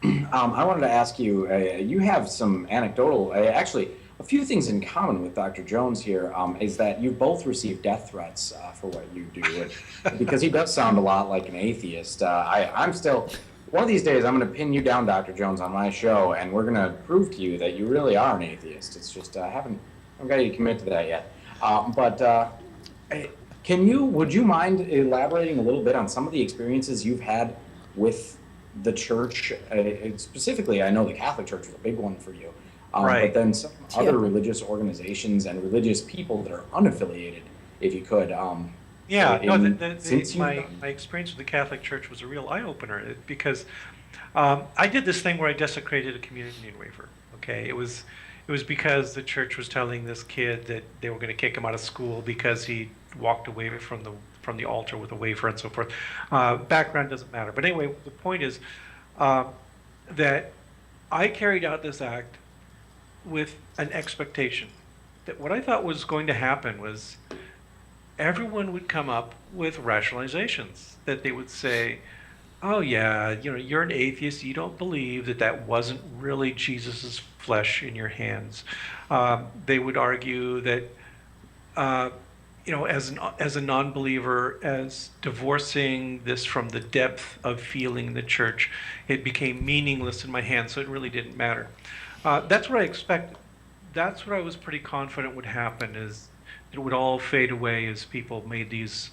I wanted to ask you. You have some anecdotal, actually, a few things in common with Dr. Jones here. Is that you both received death threats for what you do, because he does sound a lot like an atheist. I'm still. One of these days, I'm going to pin you down, Dr. Jones, on my show, and we're going to prove to you that you really are an atheist. It's just I haven't got you to commit to that yet. Would you mind elaborating a little bit on some of the experiences you've had with the church? Specifically, I know the Catholic Church was a big one for you, right. But then some other religious organizations and religious people that are unaffiliated, if you could. My experience with the Catholic Church was a real eye-opener, because I did this thing where I desecrated a communion wafer. Okay, it was because the church was telling this kid that they were going to kick him out of school because he walked away from the altar with a wafer and so forth. Background doesn't matter, but anyway, the point is that I carried out this act with an expectation that what I thought was going to happen was everyone would come up with rationalizations, that they would say, oh yeah, you're an atheist, you don't believe that wasn't really Jesus's flesh in your hands. They would argue that, as a non-believer, as divorcing this from the depth of feeling in the church, it became meaningless in my hands, so it really didn't matter. That's what I expected. That's what I was pretty confident would happen, is it would all fade away as people made these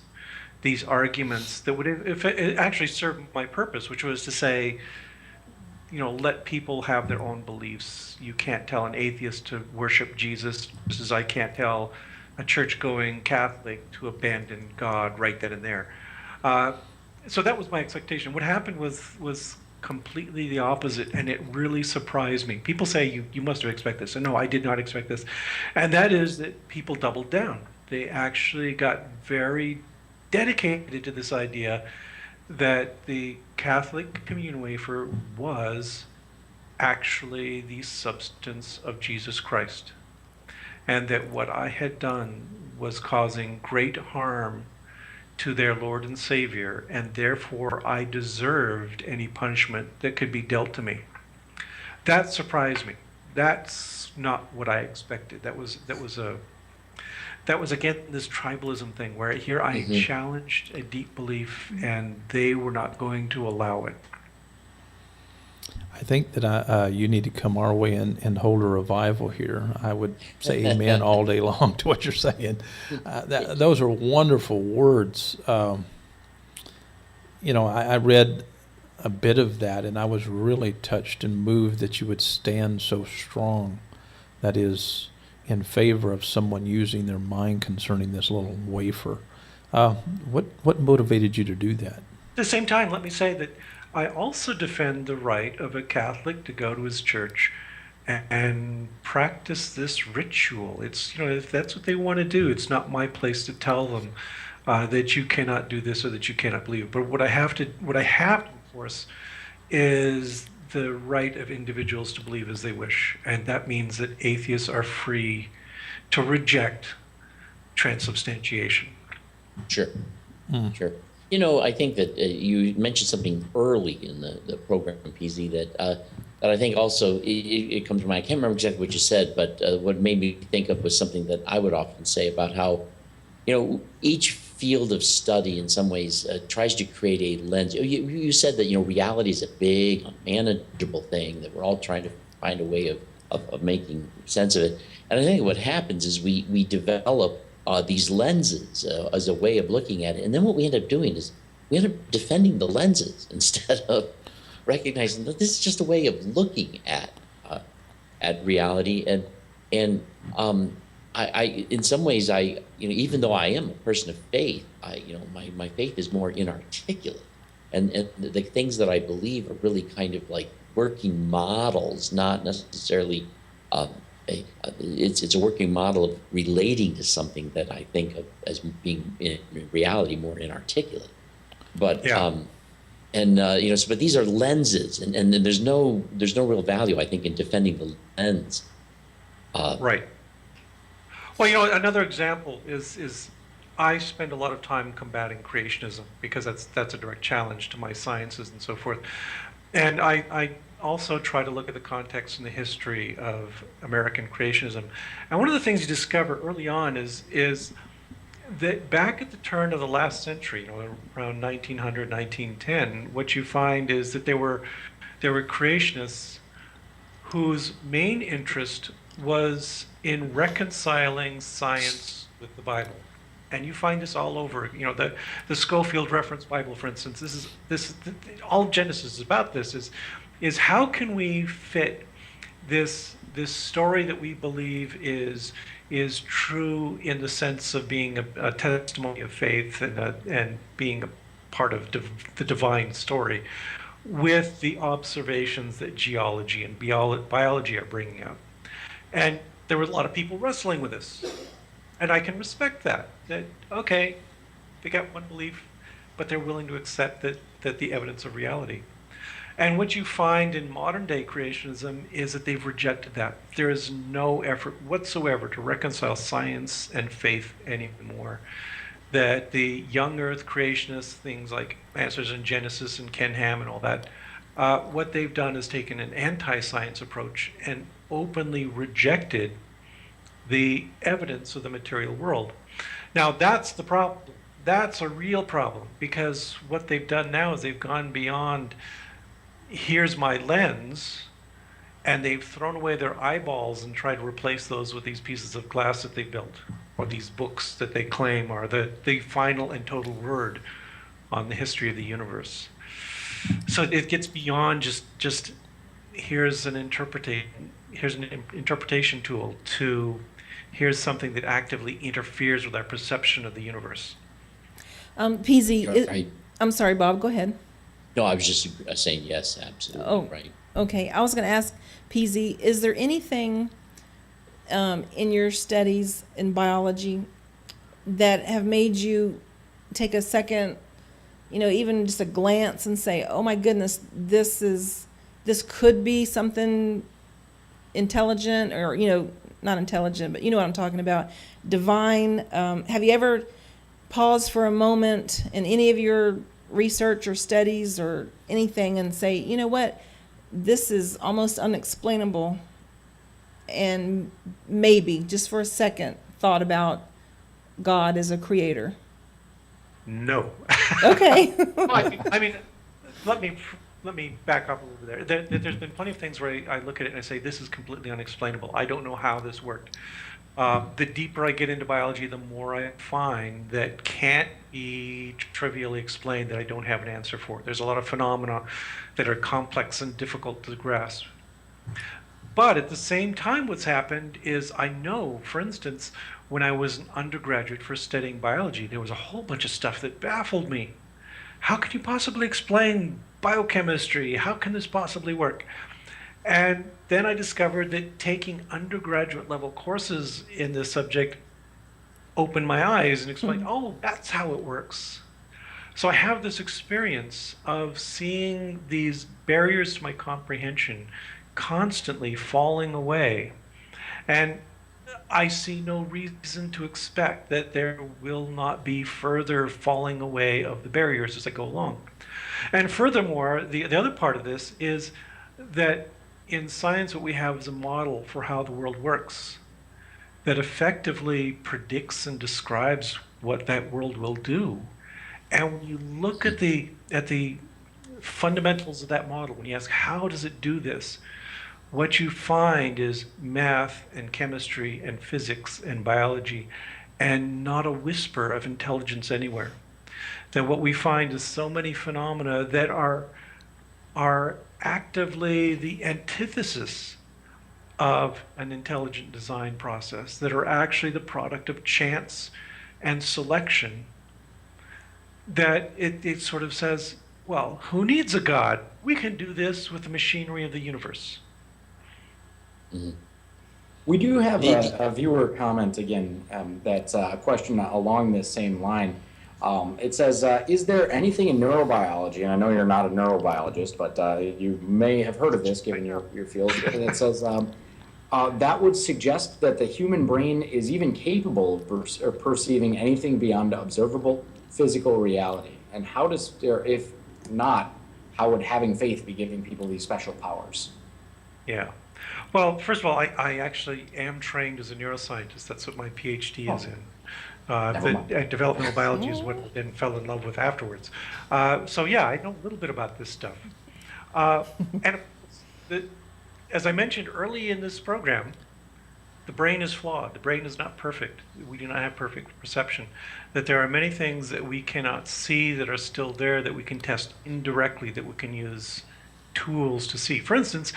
arguments that would it actually served my purpose, which was to say, let people have their own beliefs. You can't tell an atheist to worship Jesus, just as I can't tell a church-going Catholic to abandon God right then and there. So that was my expectation. What happened was completely the opposite, and it really surprised me. People say you must have expected this, and no, I did not expect this. And that is that people doubled down. They actually got very dedicated to this idea that the Catholic communion wafer was actually the substance of Jesus Christ, and that what I had done was causing great harm to their Lord and Savior, and therefore I deserved any punishment that could be dealt to me. That surprised me. That's not what I expected. That was again this tribalism thing, where here I challenged a deep belief, and they were not going to allow it. I think that you need to come our way and hold a revival here. I would say amen all day long to what you're saying. Those are wonderful words. I read a bit of that, and I was really touched and moved that you would stand so strong, that is, in favor of someone using their mind concerning this little wafer. What motivated you to do that? At the same time, let me say that I also defend the right of a Catholic to go to his church and practice this ritual. It's, if that's what they want to do, it's not my place to tell them that you cannot do this or that you cannot believe. But what I have to enforce is the right of individuals to believe as they wish. And that means that atheists are free to reject transubstantiation. Sure. Sure. I think that you mentioned something early in the program, PZ, that I think also it comes to mind. I can't remember exactly what you said, but what made me think of was something that I would often say about how, each field of study in some ways tries to create a lens. You said that, reality is a big, unmanageable thing, that we're all trying to find a way of making sense of it. And I think what happens is we develop these lenses as a way of looking at it. And then what we end up doing is we end up defending the lenses instead of recognizing that this is just a way of looking at reality. And I in some ways, even though I am a person of faith, my faith is more inarticulate. And the things that I believe are really kind of like working models, not necessarily it's a working model of relating to something that I think of as being in reality more inarticulate. But Yeah. but these are lenses, and there's no real value, I think, in defending the lens. Right. Well, another example is I spend a lot of time combating creationism because that's a direct challenge to my sciences and so forth. And I also try to look at the context and the history of American creationism. And one of the things you discover early on is that back at the turn of the last century, around 1900, 1910, what you find is that there were creationists whose main interest was in reconciling science with the Bible. And you find this all over, the Schofield Reference Bible, for instance. This all of Genesis is about. This is how can we fit this story that we believe is true in the sense of being a testimony of faith and being a part of the divine story, with the observations that geology and biology are bringing out. And there were a lot of people wrestling with this. And I can respect that okay, they got one belief, but they're willing to accept that the evidence of reality. And what you find in modern day creationism is that they've rejected that. There is no effort whatsoever to reconcile science and faith anymore. That the young earth creationists, things like Answers in Genesis and Ken Ham and all that, what they've done is taken an anti-science approach and openly rejected the evidence of the material world. Now that's the problem. That's a real problem, because what they've done now is they've gone beyond here's my lens, and they've thrown away their eyeballs and tried to replace those with these pieces of glass that they built, or these books that they claim are the final and total word on the history of the universe. So it gets beyond just here's an interpretation tool to here's something that actively interferes with our perception of the universe. PZ, I'm sorry, Bob, go ahead. No, I was just saying yes, absolutely, right. Okay, I was going to ask PZ, is there anything in your studies in biology that have made you take a second, even just a glance and say, oh my goodness, this could be something intelligent, or, not intelligent, but you know what I'm talking about, divine. Have you ever paused for a moment in any of your research or studies or anything and say, you know what, this is almost unexplainable, and maybe just for a second thought about God as a creator? No. Okay. I mean, let me let me back up a little bit there's been plenty of things where I look at it and I say, this is completely unexplainable. I don't know how this worked. The deeper I get into biology, the more I find that can't be trivially explained, that I don't have an answer for. There's a lot of phenomena that are complex and difficult to grasp. But at the same time, what's happened is, I know, for instance, when I was an undergraduate for studying biology, there was a whole bunch of stuff that baffled me. How can you possibly explain biochemistry? How can this possibly work? And then I discovered that taking undergraduate level courses in this subject opened my eyes and explained, oh, that's how it works. So I have this experience of seeing these barriers to my comprehension constantly falling away. And I see no reason to expect that there will not be further falling away of the barriers as I go along. And furthermore, the other part of this is that in science, what we have is a model for how the world works that effectively predicts and describes what that world will do. And when you look at the fundamentals of that model, when you ask, how does it do this? What you find is math and chemistry and physics and biology, and not a whisper of intelligence anywhere. That what we find is so many phenomena that are actively the antithesis of an intelligent design process, that are actually the product of chance and selection, that it sort of says, well, who needs a God? We can do this with the machinery of the universe. Mhm. We do have a viewer comment again, that's a question along this same line. It says, is there anything in neurobiology, and I know you're not a neurobiologist, but you may have heard of this given your field, that says that would suggest that the human brain is even capable of perceiving anything beyond observable physical reality? And how does, or if not, how would having faith be giving people these special powers? Yeah. Well, first of all, I actually am trained as a neuroscientist. That's what my PhD is in. Never mind. Developmental biology is what I then fell in love with afterwards. So yeah, I know a little bit about this stuff. And as I mentioned early in this program, the brain is flawed. The brain is not perfect. We do not have perfect perception. That there are many things that we cannot see that are still there, that we can test indirectly, that we can use tools to see. For instance,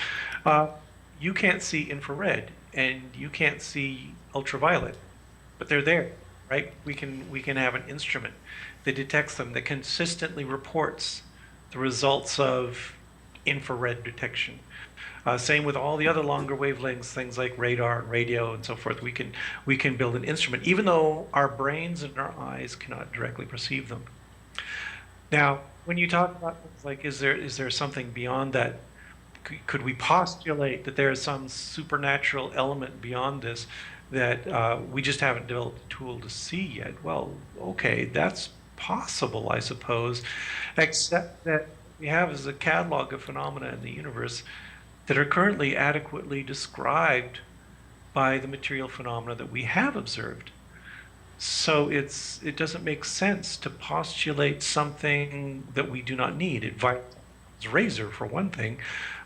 you can't see infrared and you can't see ultraviolet, but they're there, right? We can have an instrument that detects them, that consistently reports the results of infrared detection. Same with all the other longer wavelengths, things like radar and radio and so forth. We can build an instrument, even though our brains and our eyes cannot directly perceive them. Now, when you talk about things like, is there something beyond that? Could we postulate that there is some supernatural element beyond this that we just haven't developed a tool to see yet? Well, okay, that's possible, I suppose, except that we have is a catalog of phenomena in the universe that are currently adequately described by the material phenomena that we have observed. So it doesn't make sense to postulate something that we do not need. It violates razor for one thing,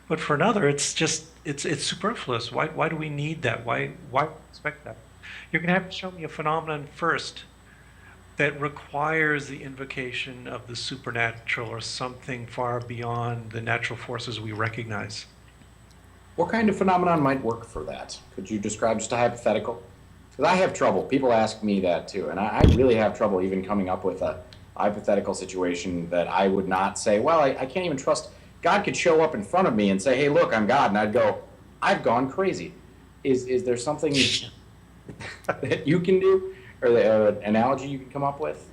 but for another, it's superfluous. Why do we need that? Why expect that? You're going to have to show me a phenomenon first that requires the invocation of the supernatural or something far beyond the natural forces we recognize. What kind of phenomenon might work for that? Could you describe just a hypothetical? Because I have trouble. People ask me that too, and I really have trouble even coming up with a hypothetical situation that I would not say, well, I can't even trust. God could show up in front of me and say, hey, look, I'm God, and I'd go, I've gone crazy. Is there something that you can do, or an analogy you can come up with?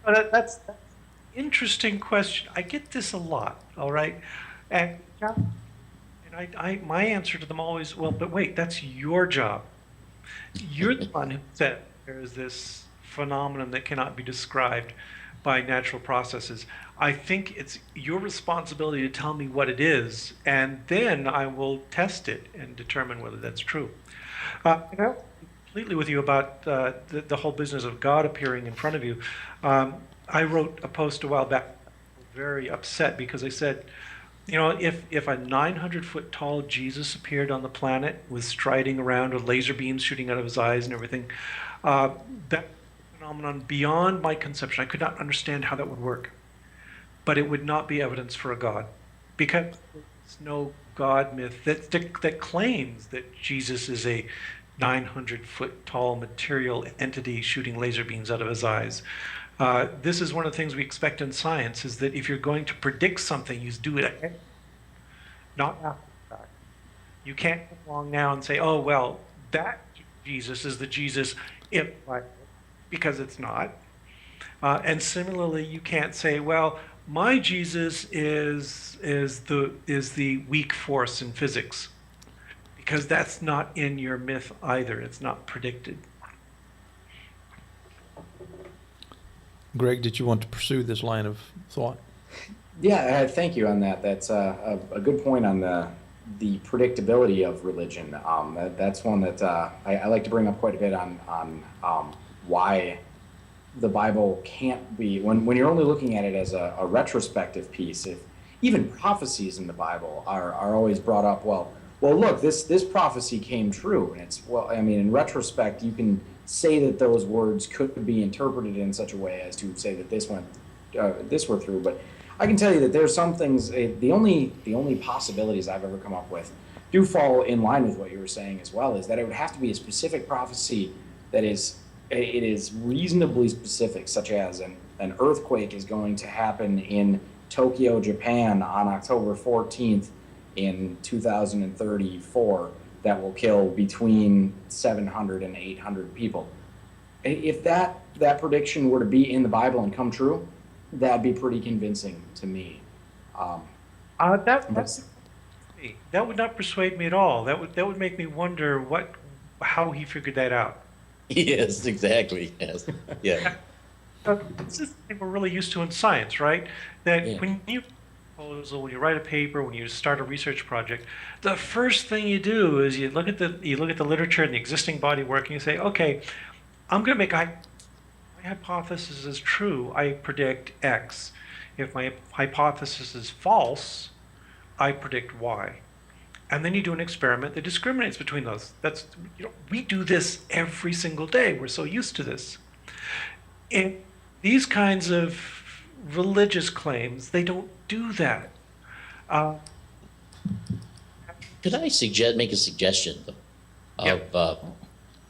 That's an interesting question. I get this a lot, all right? And my answer to them always, well, but wait, that's your job. You're the one who said there is this phenomenon that cannot be described by natural processes. I think it's your responsibility to tell me what it is, and then I will test it and determine whether that's true. And I'll completely with you about the whole business of God appearing in front of you. I wrote a post a while back, very upset because I said, You know, if a 900-foot tall Jesus appeared on the planet with striding around with laser beams shooting out of his eyes and everything, that phenomenon beyond my conception, I could not understand how that would work. But it would not be evidence for a God, because there's no God myth that claims that Jesus is a 900-foot tall material entity shooting laser beams out of his eyes. This is one of the things we expect in science, is that if you're going to predict something, you do it ahead, not after the fact. You can't come along now and say, oh, well, that Jesus is the Jesus in Bible, because it's not. And similarly, you can't say, well, my Jesus is the weak force in physics, because that's not in your myth either. It's not predicted. Greg, did you want to pursue this line of thought? Yeah, thank you on that. That's a good point on the predictability of religion. That's one that I like to bring up quite a bit on why the Bible can't be, when you're only looking at it as a retrospective piece, if even prophecies in the Bible are always brought up, well, look, this prophecy came true. And it's, well, I mean, in retrospect, you can say that those words could be interpreted in such a way as to say that this were through. But I can tell you that there's some things, the only possibilities I've ever come up with do fall in line with what you were saying as well, is that it would have to be a specific prophecy that is reasonably specific, such as an earthquake is going to happen in Tokyo, Japan on October 14th in 2034 that will kill between 700 and 800 people. If that prediction were to be in the Bible and come true, that'd be pretty convincing to me. That would not persuade me at all. That would make me wonder how he figured that out. Yes, exactly. Yes. Yeah. This is the thing we're really used to in science, right? That Yeah. when you proposal, when you write a paper, when you start a research project, the first thing you do is you look at the literature and the existing body work, and you say, okay, I'm going to make my hypothesis is true. I predict X. If my hypothesis is false, I predict Y. And then you do an experiment that discriminates between those. We do this every single day. We're so used to this. In these kinds of religious claims, they don't do that. Could I make a suggestion of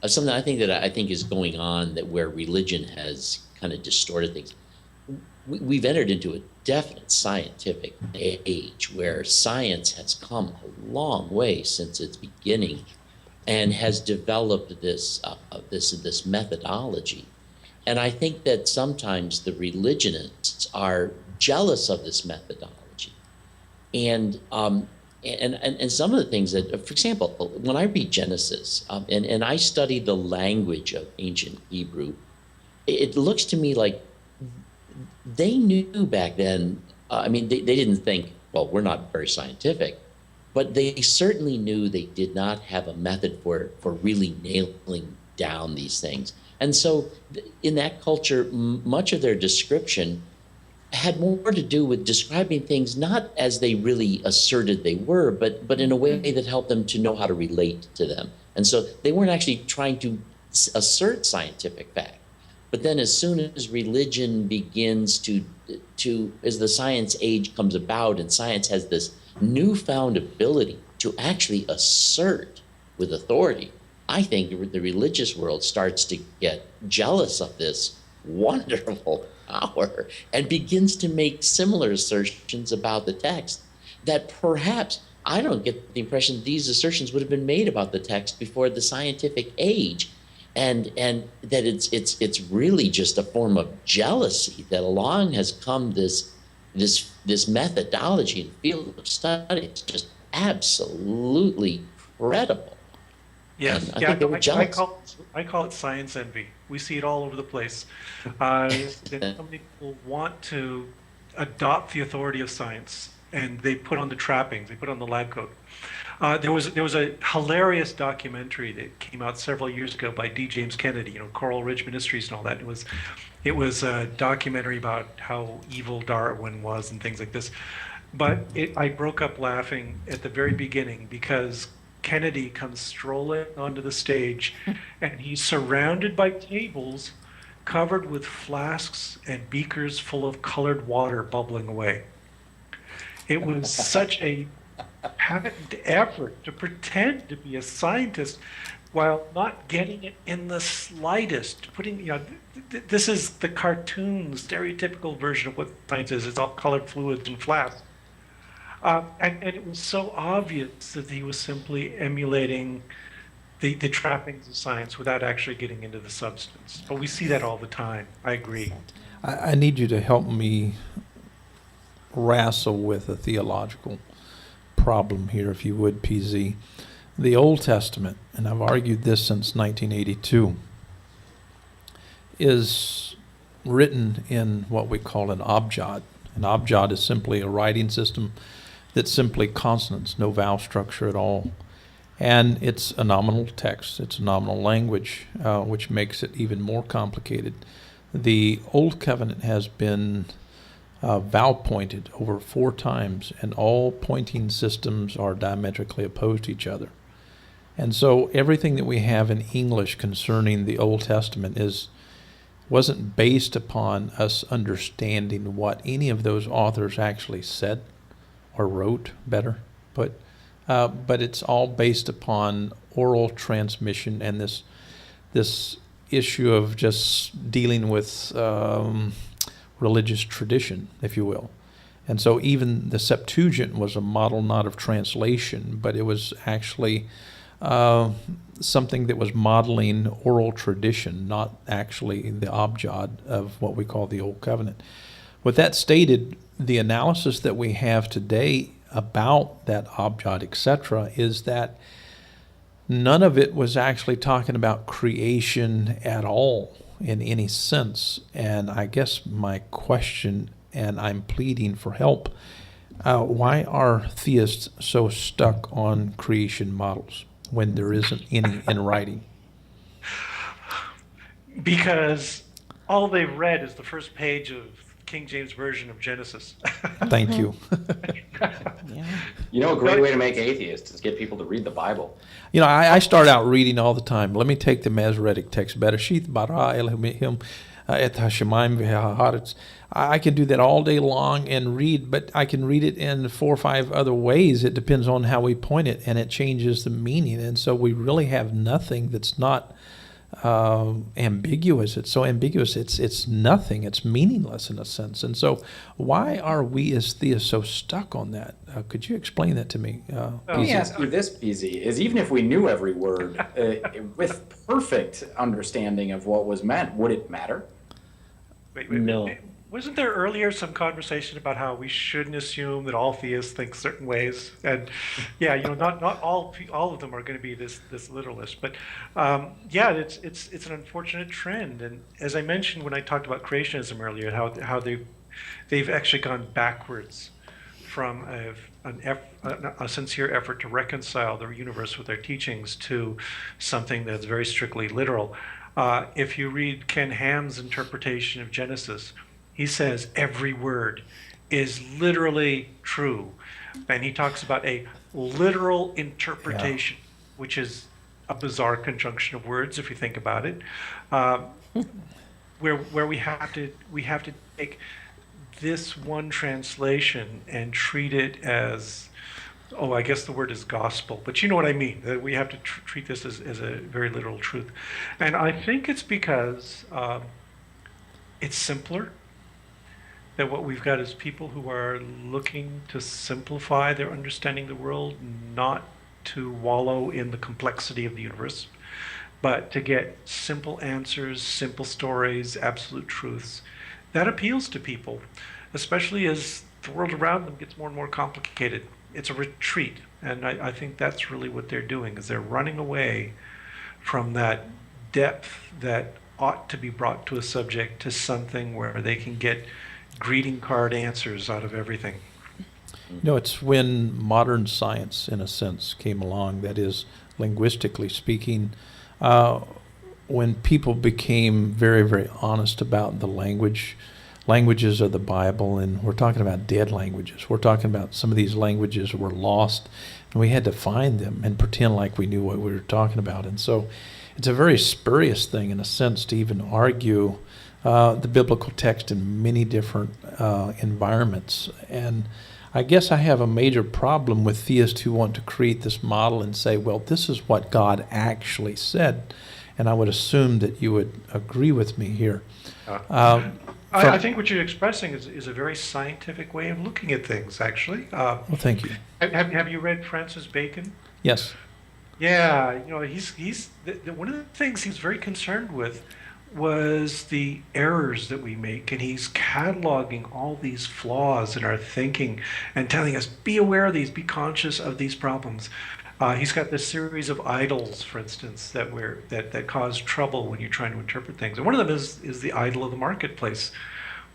something I think is going on, that where religion has kind of distorted things? We've entered into a definite scientific age where science has come a long way since its beginning and has developed this methodology. And I think that sometimes the religionists are jealous of this methodology. And some of the things that, for example, when I read Genesis and I study the language of ancient Hebrew, it looks to me like they knew back then. They didn't think, well, we're not very scientific, but they certainly knew they did not have a method for really nailing down these things. And so in that culture, much of their description had more to do with describing things not as they really asserted they were, but in a way that helped them to know how to relate to them. And so they weren't actually trying to assert scientific fact. But then as soon as religion begins to as the science age comes about and science has this newfound ability to actually assert with authority, I think the religious world starts to get jealous of this wonderful power and begins to make similar assertions about the text that perhaps I don't get the impression these assertions would have been made about the text before the scientific age, and that it's really just a form of jealousy that along has come this methodology and field of study. It's just absolutely credible. Yes, and I think they were jealous. I call it science envy. We see it all over the place. That some people want to adopt the authority of science, and they put on the trappings, they put on the lab coat. There was a hilarious documentary that came out several years ago by D. James Kennedy, Coral Ridge Ministries and all that. It was a documentary about how evil Darwin was and things like this. But I broke up laughing at the very beginning because Kennedy comes strolling onto the stage and he's surrounded by tables covered with flasks and beakers full of colored water bubbling away. It was such a patent effort to pretend to be a scientist while not getting it in the slightest. This is the cartoon, stereotypical version of what science is. It's all colored fluids and flasks. And it was so obvious that he was simply emulating the trappings of science without actually getting into the substance. But we see that all the time. I agree. I need you to help me wrestle with a theological problem here, if you would, PZ. The Old Testament, and I've argued this since 1982, is written in what we call an abjad. An abjad is simply a writing system that's simply consonants, no vowel structure at all. And it's a nominal text, it's a nominal language, which makes it even more complicated. The Old Covenant has been vowel pointed over 4 times, and all pointing systems are diametrically opposed to each other. And so everything that we have in English concerning the Old Testament wasn't based upon us understanding what any of those authors actually said or wrote, better, but it's all based upon oral transmission and this issue of just dealing with religious tradition, if you will. And so even the Septuagint was a model not of translation, but it was actually something that was modeling oral tradition, not actually the abjad of what we call the Old Covenant. With that stated, the analysis that we have today about that abjad, etc., is that none of it was actually talking about creation at all in any sense. And I guess my question, and I'm pleading for help, why are theists so stuck on creation models when there isn't any in writing? Because all they've read is the first page of King James Version of Genesis. Thank you. Yeah. You know, a great way to make atheists is get people to read the Bible. You know, I start out reading all the time. Let me take the Masoretic text. Bereshith bara Elohim et hashemayim v'haaretz. I can do that all day long and read, but I can read it in 4 or 5 other ways. It depends on how we point it, and it changes the meaning. And so we really have nothing that's not ambiguous. It's so ambiguous. It's nothing. It's meaningless in a sense. And so, why are we as theists so stuck on that? Could you explain that to me? Let me ask you this, PZ, is even if we knew every word with perfect understanding of what was meant, would it matter? Wait, No. Wasn't there earlier some conversation about how we shouldn't assume that all theists think certain ways? And yeah, not all of them are going to be this literalist, but yeah, it's an unfortunate trend. And as I mentioned when I talked about creationism earlier, how they've actually gone backwards from a sincere effort to reconcile the universe with their teachings to something that's very strictly literal. If you read Ken Ham's interpretation of Genesis, he says every word is literally true. And he talks about a literal interpretation, which is a bizarre conjunction of words, if you think about it, where we have to take this one translation and treat it as, I guess the word is gospel, but you know what I mean, that we have to treat this as a very literal truth. And I think it's because it's simpler. That what we've got is people who are looking to simplify their understanding of the world, not to wallow in the complexity of the universe, but to get simple answers, simple stories, absolute truths. That appeals to people, especially as the world around them gets more and more complicated. It's a retreat, and I think that's really what they're doing, is they're running away from that depth that ought to be brought to a subject, to something where they can get greeting card answers out of everything. It's when modern science, in a sense, came along, that is, linguistically speaking, when people became very, very honest about the language languages of the Bible, and we're talking about dead languages. We're talking about some of these languages were lost, and we had to find them and pretend like we knew what we were talking about. And so it's a very spurious thing, in a sense, to even argue the biblical text in many different environments. And I guess I have a major problem with theists who want to create this model and say, well, this is what God actually said. And I would assume that you would agree with me here. I think what you're expressing is a very scientific way of looking at things, actually. Well, thank you. Have you read Francis Bacon? Yes. Yeah, he's one of the things he's very concerned with was the errors that we make, and he's cataloging all these flaws in our thinking and telling us, be aware of these, be conscious of these problems. He's got this series of idols, for instance, that cause trouble when you're trying to interpret things. And one of them is the idol of the marketplace,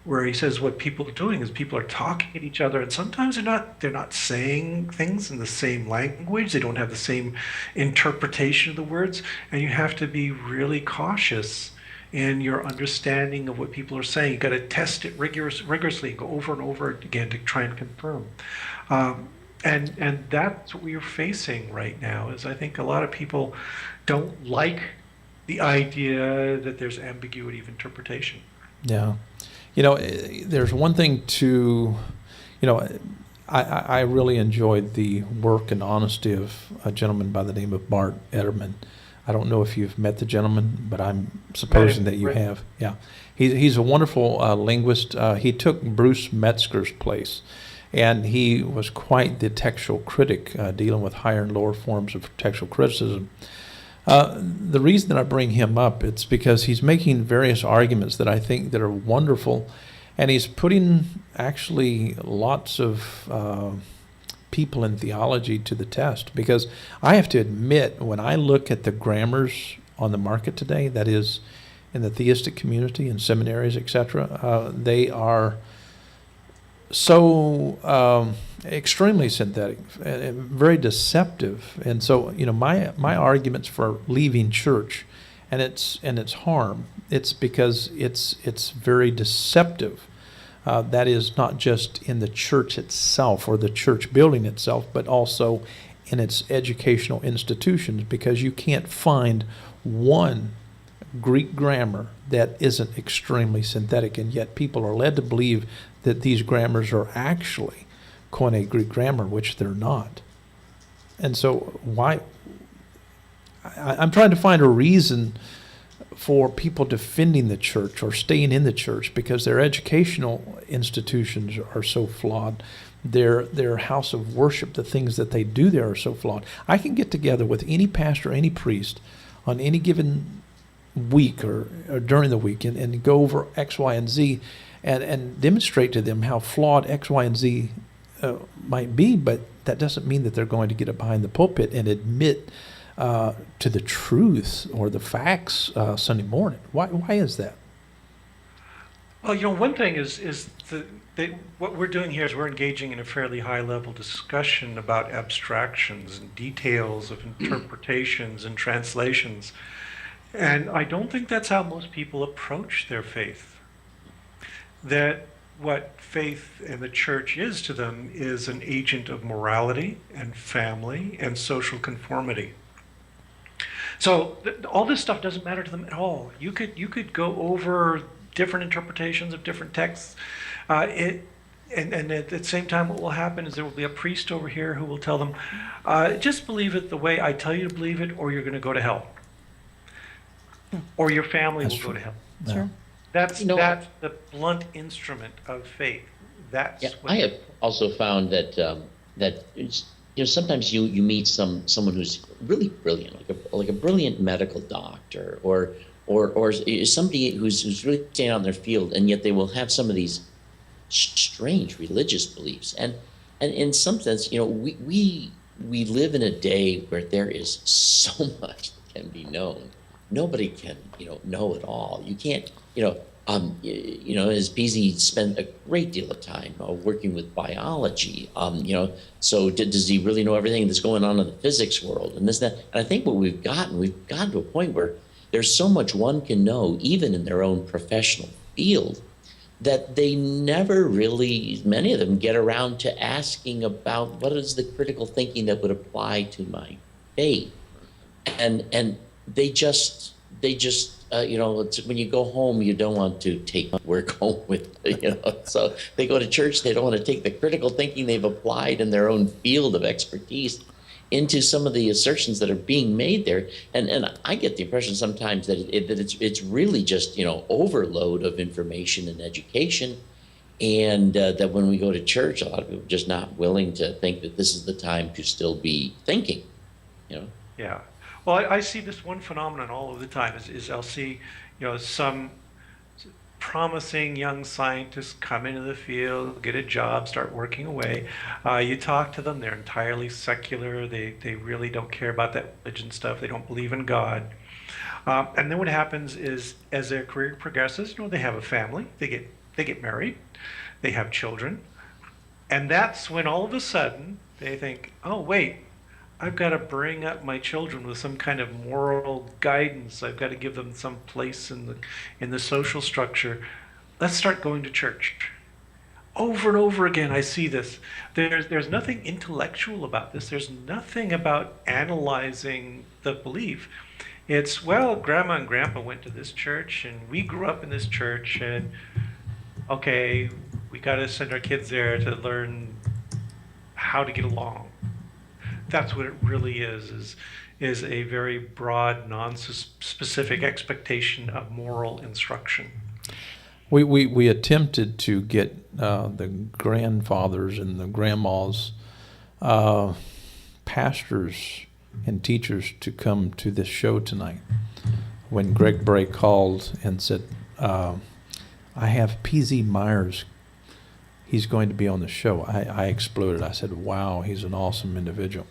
where he says what people are doing is people are talking at each other, and sometimes they're not saying things in the same language. They don't have the same interpretation of the words, and you have to be really cautious in your understanding of what people are saying. You've got to test it rigorously, go over and over again to try and confirm. And that's what we're facing right now, is I think a lot of people don't like the idea that there's ambiguity of interpretation. Yeah. There's one thing to, I really enjoyed the work and honesty of a gentleman by the name of Bart Ehrman. I don't know if you've met the gentleman, but I'm supposing that you have. Yeah. He's a wonderful linguist. He took Bruce Metzger's place, and he was quite the textual critic, dealing with higher and lower forms of textual criticism. The reason that I bring him up, it's because he's making various arguments that I think that are wonderful, and he's putting actually lots of people in theology to the test. Because I have to admit, when I look at the grammars on the market today, that is in the theistic community and seminaries, etc., they are so extremely synthetic and very deceptive. And so, my arguments for leaving church and its harm, it's because it's very deceptive. That is not just in the church itself or the church building itself, but also in its educational institutions, because you can't find one Greek grammar that isn't extremely synthetic, and yet people are led to believe that these grammars are actually Koine Greek grammar, which they're not. And so I'm trying to find a reason for people defending the church or staying in the church, because their educational institutions are so flawed. Their house of worship, the things that they do there are so flawed. I can get together with any pastor, any priest on any given week or during the week and go over X, Y, and Z and demonstrate to them how flawed X, Y, and Z might be, but that doesn't mean that they're going to get up behind the pulpit and admit to the truth or the facts Sunday morning. Why is that? Well, one thing is what we're doing here is we're engaging in a fairly high-level discussion about abstractions and details of interpretations and translations. And I don't think that's how most people approach their faith. That what faith in the church is to them is an agent of morality and family and social conformity. So all this stuff doesn't matter to them at all. You could go over different interpretations of different texts. And at the same time, what will happen is there will be a priest over here who will tell them, just believe it the way I tell you to believe it, or you're going to go to hell. Or your family will go to hell. Sure. That's the blunt instrument of faith. I have also found that sometimes you meet someone who's really brilliant, like a brilliant medical doctor, or somebody who's really staying out in their field, and yet they will have some of these strange religious beliefs. And in some sense, we live in a day where there is so much that can be known. Nobody can know it all. You can't as Beasley spent a great deal of time working with biology. So does he really know everything that's going on in the physics world and this, that? And I think what we've gotten to a point where there's so much one can know, even in their own professional field, that they never really, many of them, get around to asking about what is the critical thinking that would apply to my faith. And they just it's, when you go home, you don't want to take work home with, so they go to church, they don't want to take the critical thinking they've applied in their own field of expertise into some of the assertions that are being made there. And I get the impression sometimes that it's really just, overload of information and education. And that when we go to church, a lot of people are just not willing to think that this is the time to still be thinking, Yeah. Well, I see this one phenomenon all of the time is I'll see, some promising young scientists come into the field, get a job, start working away. You talk to them, they're entirely secular. They really don't care about that religion stuff. They don't believe in God. And then what happens is, as their career progresses, they have a family, they get married, they have children, and that's when all of a sudden they think, oh wait, I've got to bring up my children with some kind of moral guidance. I've got to give them some place in the social structure. Let's start going to church. Over and over again, I see this. There's nothing intellectual about this. There's nothing about analyzing the belief. It's, well, Grandma and Grandpa went to this church, and we grew up in this church, and okay, we got to send our kids there to learn how to get along. That's what it really is a very broad, non-specific expectation of moral instruction. We attempted to get the grandfathers and the grandmas, pastors and teachers to come to this show tonight. When Greg Brahe called and said, I have P.Z. Myers, he's going to be on the show, I exploded. I said, wow, he's an awesome individual.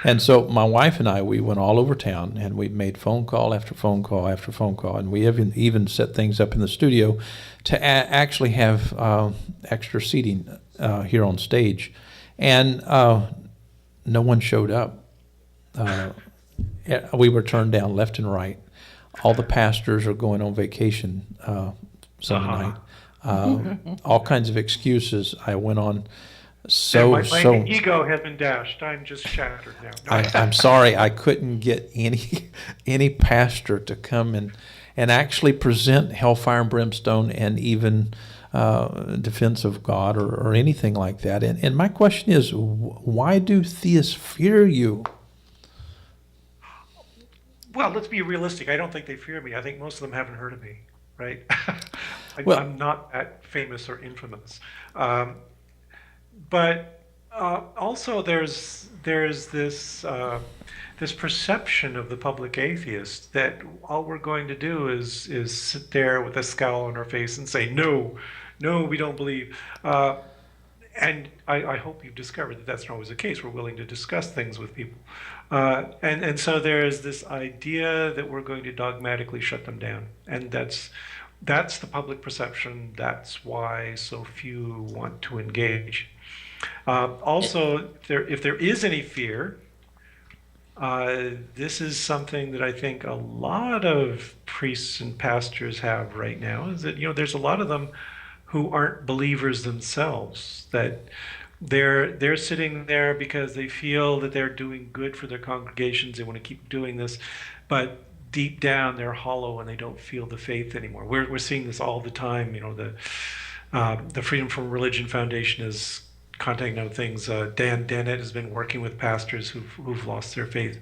And so my wife and I, we went all over town, and we made phone call after phone call after phone call, and we even set things up in the studio to actually have extra seating here on stage. And no one showed up. We were turned down left and right. All the pastors are going on vacation Sunday night. All kinds of excuses. I went on. My ego has been dashed. I'm just shattered now. I'm sorry, I couldn't get any pastor to come and actually present hellfire and brimstone and even defense of God or anything like that. And my question is, why do theists fear you? Well, let's be realistic. I don't think they fear me. I think most of them haven't heard of me, right? I'm not that famous or infamous. But also there's this perception of the public atheist that all we're going to do is sit there with a scowl on our face and say, no, we don't believe. And I hope you've discovered that that's not always the case. We're willing to discuss things with people. And so there's this idea that we're going to dogmatically shut them down. And that's the public perception. That's why so few want to engage. Also, if there is any fear, this is something that I think a lot of priests and pastors have right now, is that, there's a lot of them who aren't believers themselves, that they're sitting there because they feel that they're doing good for their congregations, they want to keep doing this, but deep down they're hollow and they don't feel the faith anymore. We're seeing this all the time. The Freedom from Religion Foundation is contacting other things. Danette has been working with pastors who've lost their faith.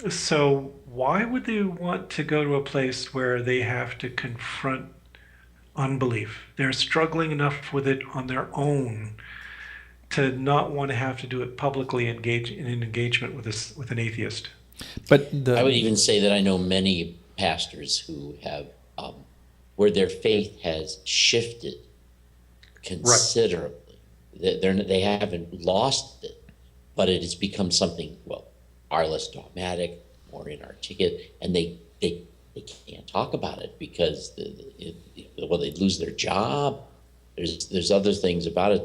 So why would they want to go to a place where they have to confront unbelief? They're struggling enough with it on their own to not want to have to do it publicly, engage in an engagement with an atheist. But I would even say that I know many pastors who have where their faith has shifted considerably. Right. They haven't lost it, but it has become something, far less dogmatic, more inarticulate, and they can't talk about it because they lose their job. There's other things about it.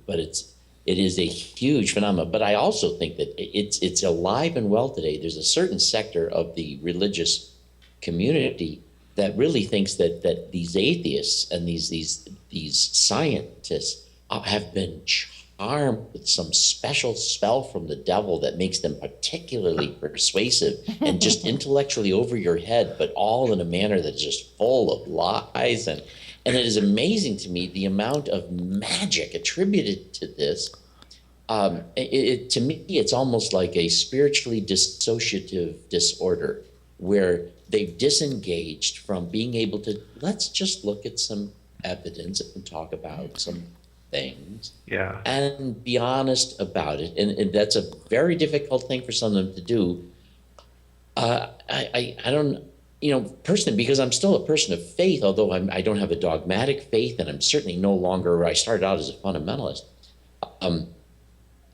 But it is a huge phenomenon. But I also think that it's alive and well today. There's a certain sector of the religious community that really thinks that these atheists and these scientists have been charmed with some special spell from the devil that makes them particularly persuasive and just intellectually over your head, but all in a manner that's just full of lies. And it is amazing to me the amount of magic attributed to this. To me, it's almost like a spiritually dissociative disorder where they've disengaged from being able to, let's just look at some evidence and talk about some things and be honest about it. And that's a very difficult thing for some of them to do. I don't, personally, because I'm still a person of faith, although I don't have a dogmatic faith, and I'm certainly no longer, I started out as a fundamentalist.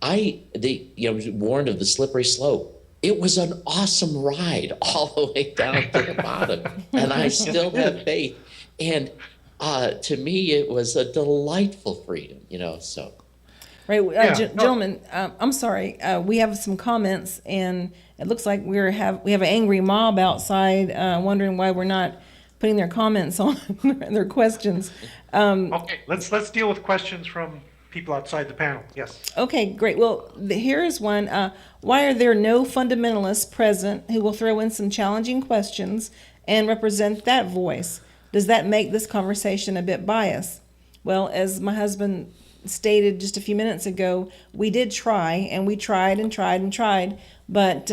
They warned of the slippery slope. It was an awesome ride all the way down to the bottom, and I still have faith. And to me, it was a delightful freedom, so. Right, gentlemen, I'm sorry. We have some comments, and it looks like we have an angry mob outside wondering why we're not putting their comments on, their questions. Okay, let's deal with questions from people outside the panel. Yes. Okay, great. Well, here is one. Why are there no fundamentalists present who will throw in some challenging questions and represent that voice? Does that make this conversation a bit biased? Well, as my husband stated just a few minutes ago, we did try, and we tried and tried and tried, but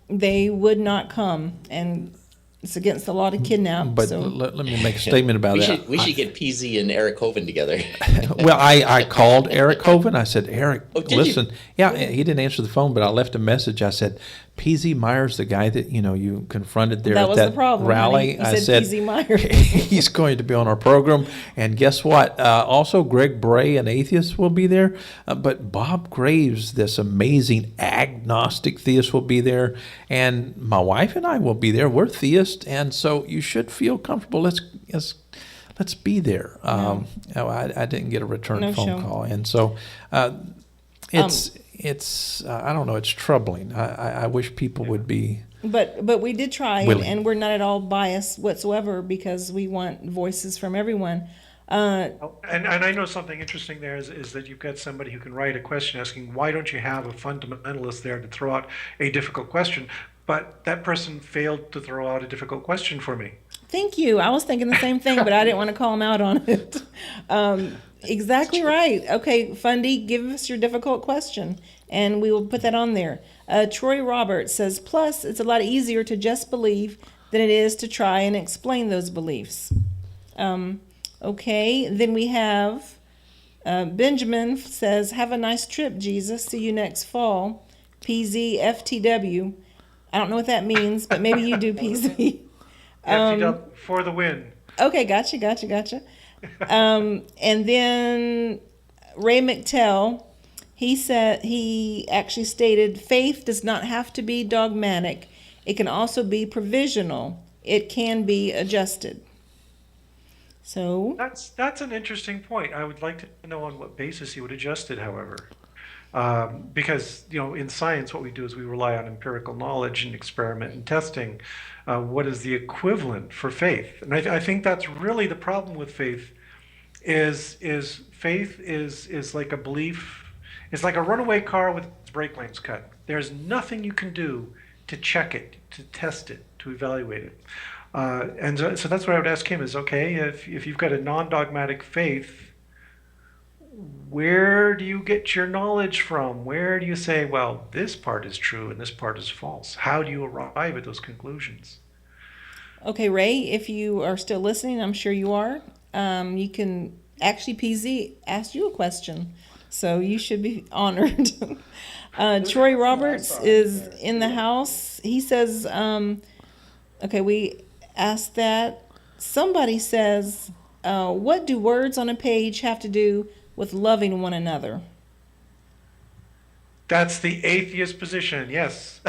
they would not come, and it's against the law to kidnap. But so. let me make a statement about that. We should get PZ and Eric Hovind together. Well, I called Eric Hovind. I said, Eric, did you? listen. Yeah, he didn't answer the phone, but I left a message. I said, PZ Myers, the guy that you confronted there That at was that the problem, rally. honey. You said PZ Myers. He's going to be on our program. And guess what? Also, Greg Brahe, an atheist, will be there. But Bob Greaves, this amazing agnostic theist, will be there. And my wife and I will be there. We're theists, and so you should feel comfortable. Let's be there. I didn't get a return phone call, and so it's I don't know. It's troubling. I wish people would be. But we did try, willing. and we're not at all biased whatsoever because we want voices from everyone. And I know something interesting there is that you've got somebody who can write a question asking, why don't you have a fundamentalist there to throw out a difficult question? But that person failed to throw out a difficult question for me. Thank you. I was thinking the same thing, but I didn't want to call him out on it. Exactly right. Okay, Fundy, give us your difficult question, and we will put that on there. Troy Roberts says, plus, it's a lot easier to just believe than it is to try and explain those beliefs. Okay, then we have Benjamin says, have a nice trip, Jesus. See you next fall. PZ FTW. I don't know what that means, but maybe you do, PZ. FTW for the win. Okay, gotcha. And then Ray McTell, he actually stated, faith does not have to be dogmatic. It can also be provisional. It can be adjusted. So that's an interesting point. I would like to know on what basis you would adjust it, however. Because, in science, what we do is we rely on empirical knowledge and experiment and testing. What is the equivalent for faith? And I think that's really the problem with faith is faith is like a belief. It's like a runaway car with its brake lines cut. There's nothing you can do to check it, to test it, to evaluate it. And so that's what I would ask him is, okay, if you've got a non-dogmatic faith, where do you get your knowledge from? Where do you say, well, this part is true and this part is false? How do you arrive at those conclusions? Okay, Ray, if you are still listening, I'm sure you are. You can actually, PZ asked you a question, so you should be honored. Troy Roberts is in the house. He says, okay, we asked that. Somebody says, what do words on a page have to do with loving one another? That's the atheist position, yes.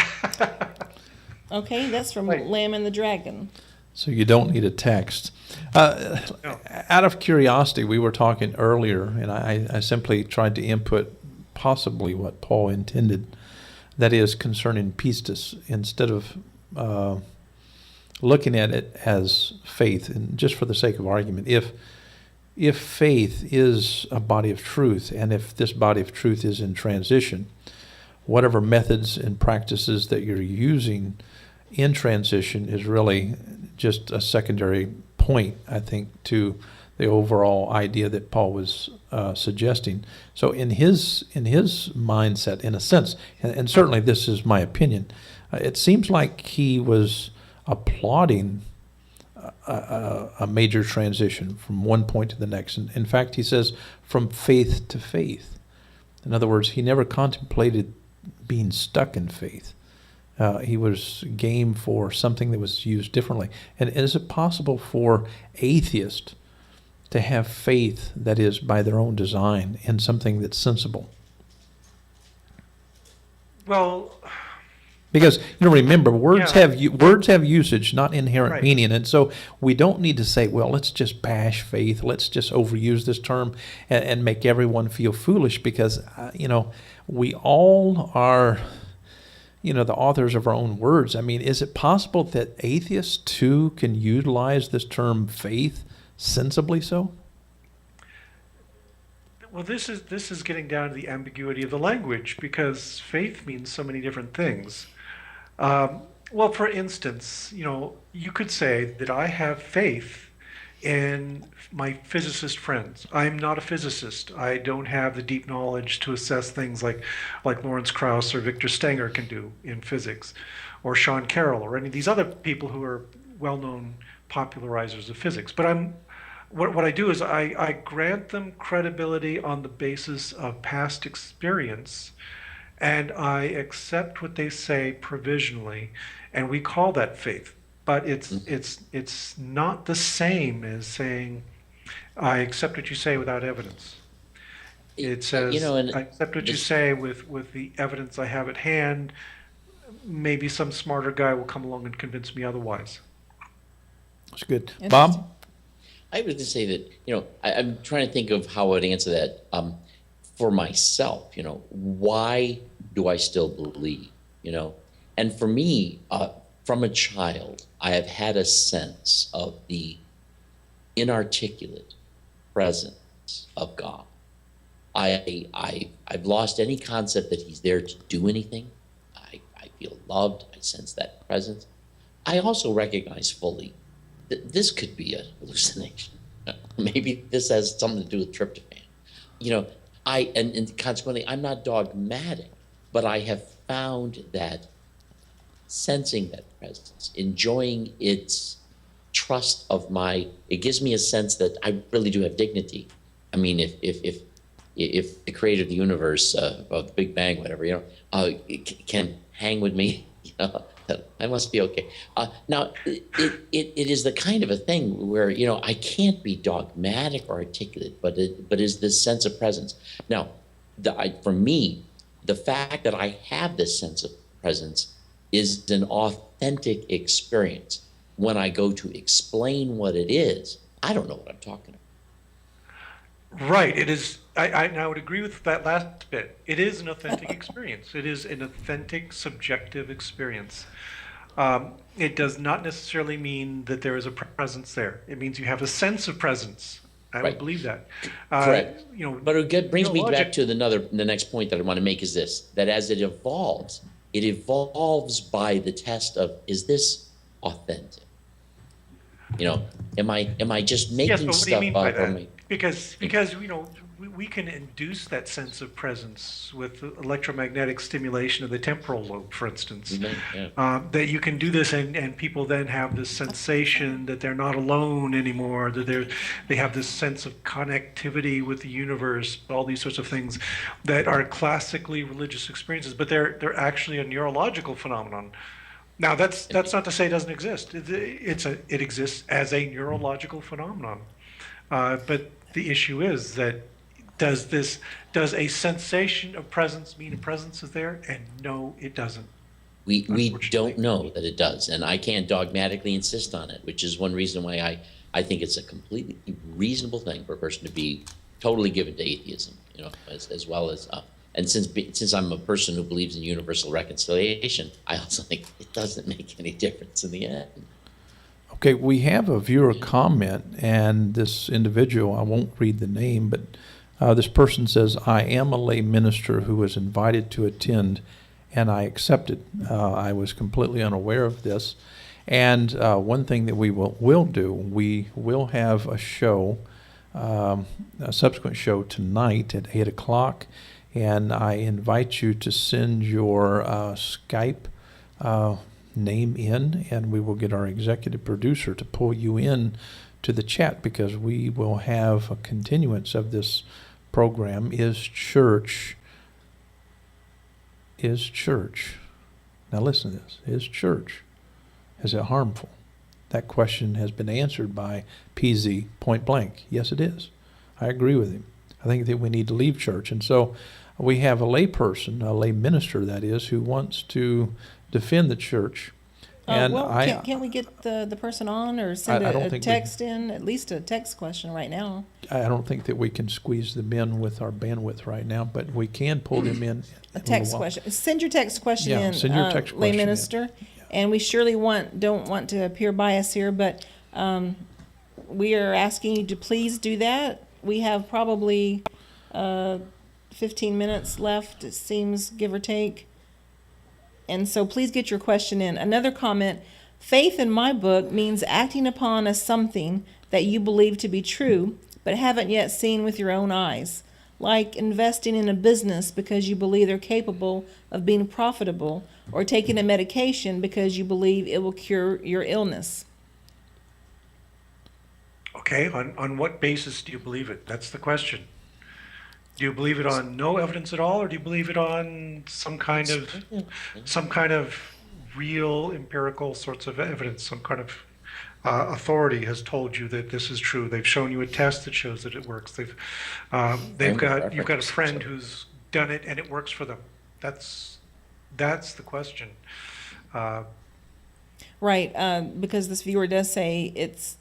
Okay, that's from Lamb and the Dragon. So you don't need a text. Out of curiosity, we were talking earlier, and I simply tried to input possibly what Paul intended. That is concerning pistis, instead of looking at it as faith, and just for the sake of argument, if faith is a body of truth, and if this body of truth is in transition, whatever methods and practices that you're using in transition is really just a secondary point, I think, to the overall idea that Paul was suggesting. So in his mindset, in a sense, and certainly this is my opinion, it seems like he was applauding a major transition from one point to the next. And in fact, he says, from faith to faith. In other words, he never contemplated being stuck in faith. He was game for something that was used differently. And is it possible for atheists to have faith that is by their own design in something that's sensible? Well, because remember, words Yeah. have usage, not inherent Right. meaning, and so we don't need to say, well, let's just bash faith, let's just overuse this term and make everyone feel foolish, because we all are the authors of our own words. I mean, is it possible that atheists too can utilize this term faith sensibly so? well, this is getting down to the ambiguity of the language, because faith means so many different things. Well, for instance, you could say that I have faith in my physicist friends. I'm not a physicist. I don't have the deep knowledge to assess things like Lawrence Krauss or Victor Stenger can do in physics, or Sean Carroll, or any of these other people who are well-known popularizers of physics. But what I do is I grant them credibility on the basis of past experience, and I accept what they say provisionally, and we call that faith. But it's not the same as saying, I accept what you say without evidence. It says, I accept what you say with the evidence I have at hand. Maybe some smarter guy will come along and convince me otherwise. That's good. Interesting. Bob? I would just say that, I'm trying to think of how I would answer that for myself. Why do I still believe? And for me, from a child, I have had a sense of the inarticulate presence of God. I've lost any concept that he's there to do anything. I feel loved. I sense that presence. I also recognize fully that this could be a hallucination. Maybe this has something to do with tryptophan. And consequently, I'm not dogmatic, but I have found that sensing that presence, enjoying its trust of it gives me a sense that I really do have dignity. I mean, if the creator of the universe, of the Big Bang, whatever, can hang with me, I must be okay. Now, it is the kind of a thing where, I can't be dogmatic or articulate, but is this sense of presence. Now, for me, the fact that I have this sense of presence is an authentic experience. When I go to explain what it is, I don't know what I'm talking about. Right. It is. I would agree with that last bit. It is an authentic experience. It is an authentic, subjective experience. It does not necessarily mean that there is a presence there. It means you have a sense of presence. I would believe that. Correct. But it brings me back to the next point that I want to make is this: that as it evolves by the test of, is this authentic? Am I just making Yes, but what do you stuff mean by up? that? Because we can induce that sense of presence with electromagnetic stimulation of the temporal lobe, for instance. Yeah. That you can do this, and people then have this sensation that they're not alone anymore, that they have this sense of connectivity with the universe, all these sorts of things that are classically religious experiences, but they're actually a neurological phenomenon. Now, that's not to say it doesn't exist. It exists as a neurological phenomenon. But the issue is that does a sensation of presence mean a presence is there? And no, it doesn't. We don't know that it does, and I can't dogmatically insist on it, which is one reason why I think it's a completely reasonable thing for a person to be totally given to atheism, as well as and since I'm a person who believes in universal reconciliation, I also think it doesn't make any difference in the end. Okay, we have a viewer comment, and this individual, I won't read the name, but this person says, I am a lay minister who was invited to attend, and I accepted. I was completely unaware of this. And one thing that we will do, we will have a show, a subsequent show tonight at 8 o'clock, and I invite you to send your Skype name in, and we will get our executive producer to pull you in to the chat, because we will have a continuance of this program. Is church? Now listen to this. Is church? Is it harmful? That question has been answered by PZ point blank. Yes, it is. I agree with him. I think that we need to leave church. And so we have a lay person, a lay minister that is, who wants to defend the church. And well, can't we get the person on, or send I don't a think text in, at least a text question right now? I don't think that we can squeeze them in with our bandwidth right now, but we can pull them in. A text question. Send your text question Yeah, in, send your text lay question in. minister. And we surely don't want to appear biased here, but we are asking you to please do that. We have probably 15 minutes left, it seems, give or take. And so please get your question in. Another comment, faith in my book means acting upon a something that you believe to be true, but haven't yet seen with your own eyes. Like investing in a business because you believe they're capable of being profitable, or taking a medication because you believe it will cure your illness. Okay, on what basis do you believe it? That's the question. Do you believe it on no evidence at all, or do you believe it on some kind of real empirical sorts of evidence? Some kind of authority has told you that this is true. They've shown you a test that shows that it works. You've got a friend who's done it and it works for them. That's the question. Right, because this viewer does say it's,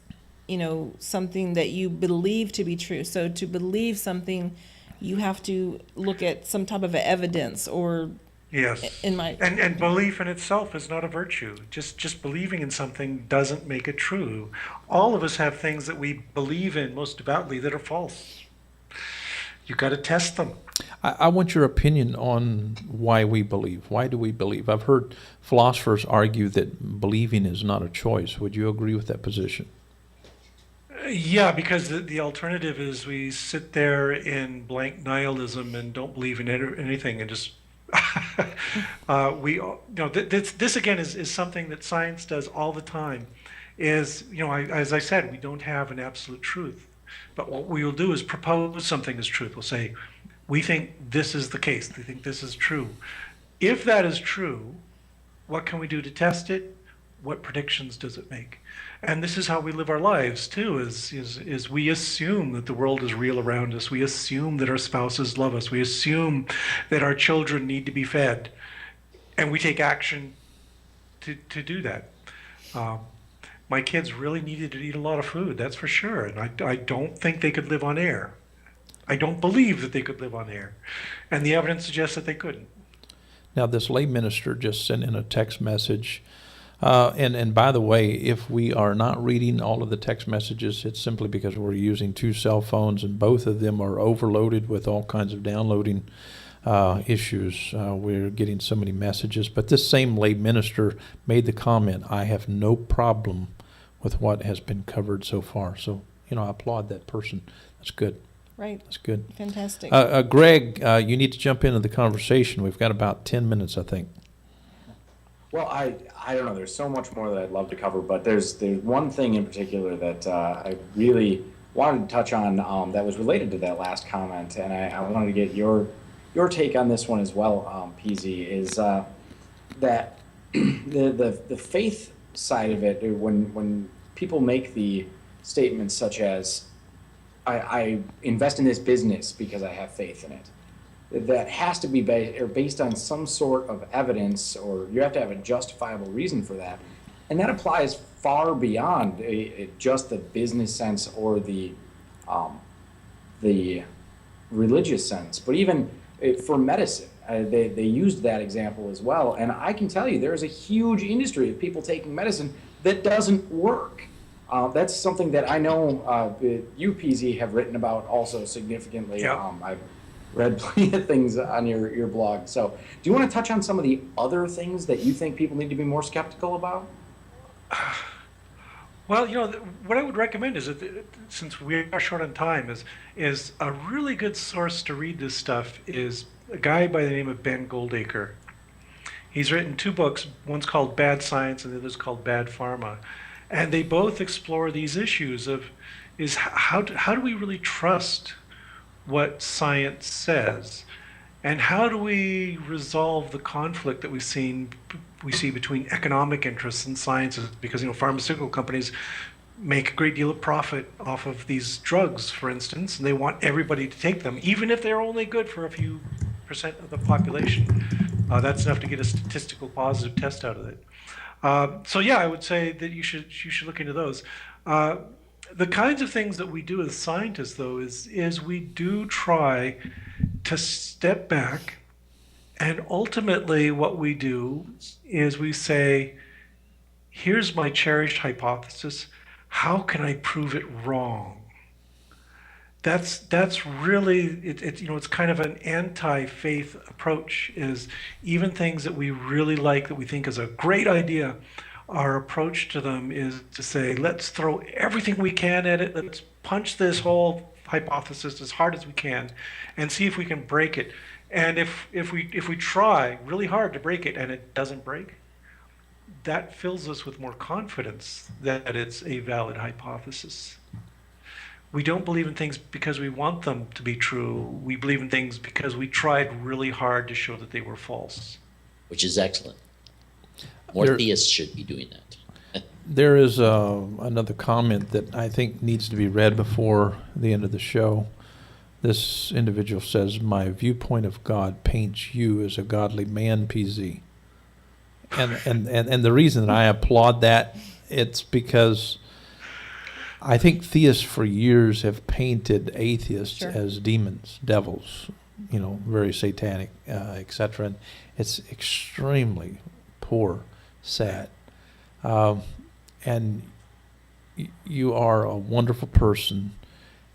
something that you believe to be true. So to believe something, you have to look at some type of evidence, or Yes. and belief in itself is not a virtue. Just believing in something doesn't make it true. All of us have things that we believe in most devoutly that are false. You got to test them. I want your opinion on why we believe. Why do we believe? I've heard philosophers argue that believing is not a choice. Would you agree with that position? Yeah, because the alternative is we sit there in blank nihilism and don't believe in anything, and just this again is something that science does all the time. As I said, we don't have an absolute truth, but what we will do is propose something as truth. We'll say, we think this is the case. We think this is true. If that is true, what can we do to test it? What predictions does it make? And this is how we live our lives too, is we assume that the world is real around us. We assume that our spouses love us. We assume that our children need to be fed. And we take action to do that. My kids really needed to eat a lot of food, that's for sure. And I don't think they could live on air. I don't believe that they could live on air. And the evidence suggests that they couldn't. Now, this lay minister just sent in a text message. And by the way, if we are not reading all of the text messages, it's simply because we're using two cell phones, and both of them are overloaded with all kinds of downloading issues. We're getting so many messages. But this same lay minister made the comment, I have no problem with what has been covered so far. So, I applaud that person. That's good. right, That's good. fantastic. Greg, you need to jump into the conversation. We've got about 10 minutes, I think. Well, I don't know. There's so much more that I'd love to cover, but there's one thing in particular that I really wanted to touch on that was related to that last comment, and I wanted to get your take on this one as well, PZ, is that the faith side of it, when people make the statements such as, I invest in this business because I have faith in it, that has to be based on some sort of evidence, or you have to have a justifiable reason for that. And that applies far beyond just the business sense or the religious sense, but even for medicine. They used that example as well. And I can tell you, there's a huge industry of people taking medicine that doesn't work. That's something that I know you, PZ, have written about also significantly. Yeah. I've read plenty of things on your blog. So do you want to touch on some of the other things that you think people need to be more skeptical about? Well, what I would recommend is that, since we are short on time, is a really good source to read this stuff is a guy by the name of Ben Goldacre. He's written 2 books. One's called Bad Science and the other's called Bad Pharma. And they both explore these issues of how do we really trust what science says? And how do we resolve the conflict that we see between economic interests and sciences? Because pharmaceutical companies make a great deal of profit off of these drugs, for instance, and they want everybody to take them, even if they're only good for a few percent of the population. That's enough to get a statistical positive test out of it. So yeah, I would say that you should look into those. The kinds of things that we do as scientists, though, is we do try to step back, and ultimately what we do is we say, here's my cherished hypothesis. How can I prove it wrong? That's really it's kind of an anti-faith approach. Is even things that we really like, that we think is a great idea, our approach to them is to say, let's throw everything we can at it. Let's punch this whole hypothesis as hard as we can, and see if we can break it. And if we try really hard to break it and it doesn't break, that fills us with more confidence that it's a valid hypothesis. We don't believe in things because we want them to be true. We believe in things because we tried really hard to show that they were false. Which is excellent. More theists should be doing that. There is another comment that I think needs to be read before the end of the show. This individual says, my viewpoint of God paints you as a godly man, PZ. And the reason that I applaud that, it's because I think theists for years have painted atheists Sure. as demons, devils, very satanic, etc. And it's extremely poor, sad. And you are a wonderful person,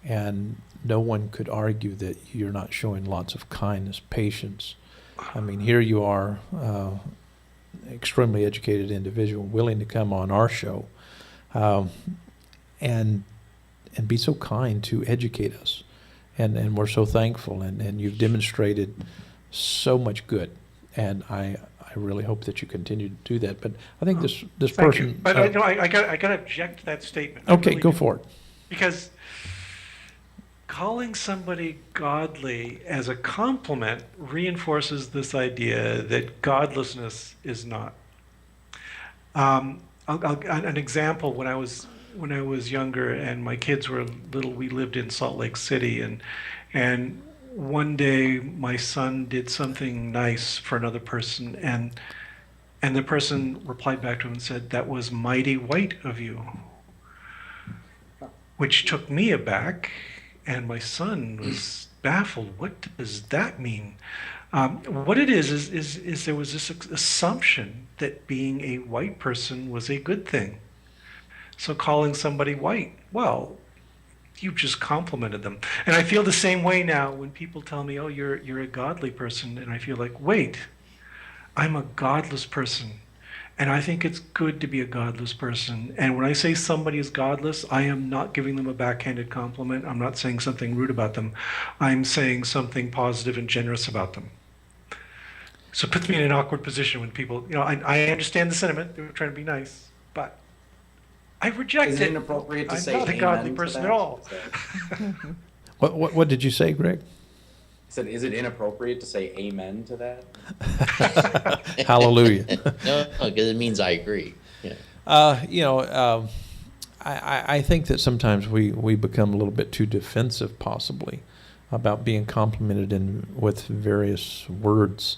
and no one could argue that you're not showing lots of kindness, patience. I mean, here you are, extremely educated individual, willing to come on our show, and be so kind to educate us. And we're so thankful, and you've demonstrated so much good. And I really hope that you continue to do that. But I think this Thank person. you. But I got to object to that statement. I Okay, really go do. for it. Because calling somebody godly as a compliment reinforces this idea that godlessness is not. An example: when I was younger and my kids were little, we lived in Salt Lake City, and one day my son did something nice for another person, and the person replied back to him and said, "That was mighty white of you," which took me aback, and my son was baffled. What does that mean? What it is there was this assumption that being a white person was a good thing. So calling somebody white, well, you just complimented them. And I feel the same way now when people tell me, "Oh, you're a godly person," and I feel like, wait, I'm a godless person. And I think it's good to be a godless person. And when I say somebody is godless, I am not giving them a backhanded compliment. I'm not saying something rude about them. I'm saying something positive and generous about them. So it puts me in an awkward position when people, I understand the sentiment. They were trying to be nice, but I reject Is it. it inappropriate to I'm say not a amen godly to person that? at all. What did you say, Greg? I said, is it inappropriate to say amen to that? Hallelujah. No, because it means I agree. Yeah. I think that sometimes we become a little bit too defensive, possibly, about being complimented with various words.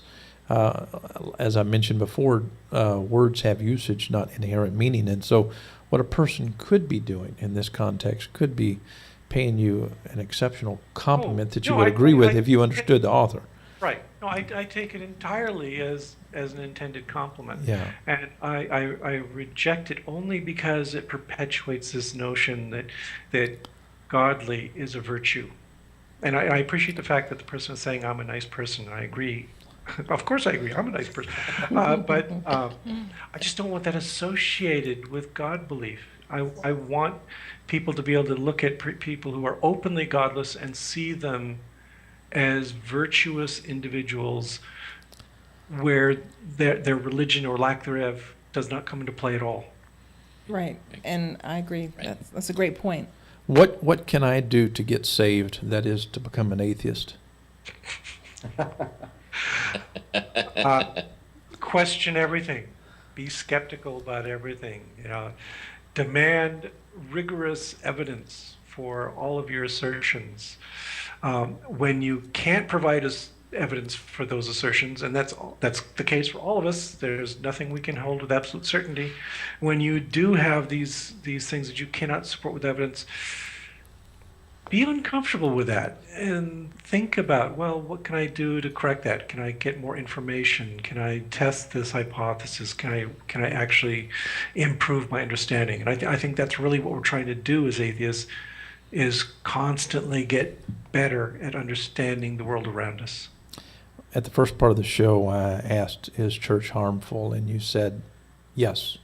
As I mentioned before, words have usage, not inherent meaning. And so what a person could be doing in this context could be paying you an exceptional compliment that you would agree with if you understood the author. Right. No, I take it entirely as an intended compliment. Yeah. And I reject it only because it perpetuates this notion that godly is a virtue. And I appreciate the fact that the person is saying I'm a nice person, and I agree. Of course I agree, I'm a nice person. But I just don't want that associated with God belief. I want people to be able to look at people who are openly godless and see them as virtuous individuals where their religion or lack thereof does not come into play at all. Right, and I agree. That's a great point. What can I do to get saved? That is, to become an atheist. Question everything. Be skeptical about everything. Demand rigorous evidence for all of your assertions. When you can't provide us evidence for those assertions, and that's the case for all of us, there's nothing we can hold with absolute certainty. When you do have these things that you cannot support with evidence, be uncomfortable with that and think about, well, what can I do to correct that? Can I get more information? Can I test this hypothesis? Can I actually improve my understanding? And I think that's really what we're trying to do as atheists, is constantly get better at understanding the world around us. At the first part of the show, I asked, is church harmful? And you said, yes.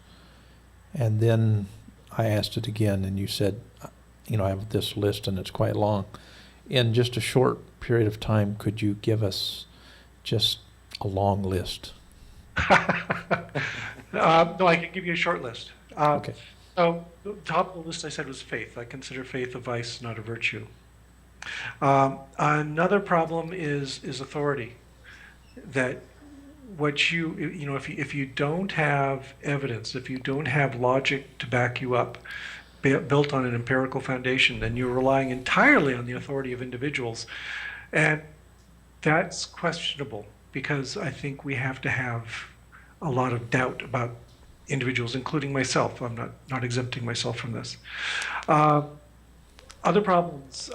And then I asked it again, and you said, I have this list, and it's quite long. In just a short period of time, could you give us just a long list? No, I can give you a short list. Okay. So the top of the list I said was faith. I consider faith a vice, not a virtue. Another problem is authority. That what if you don't have evidence, if you don't have logic to back you up, built on an empirical foundation, then you're relying entirely on the authority of individuals, and that's questionable, because I think we have to have a lot of doubt about individuals, including myself. I'm not exempting myself from this. Other problems.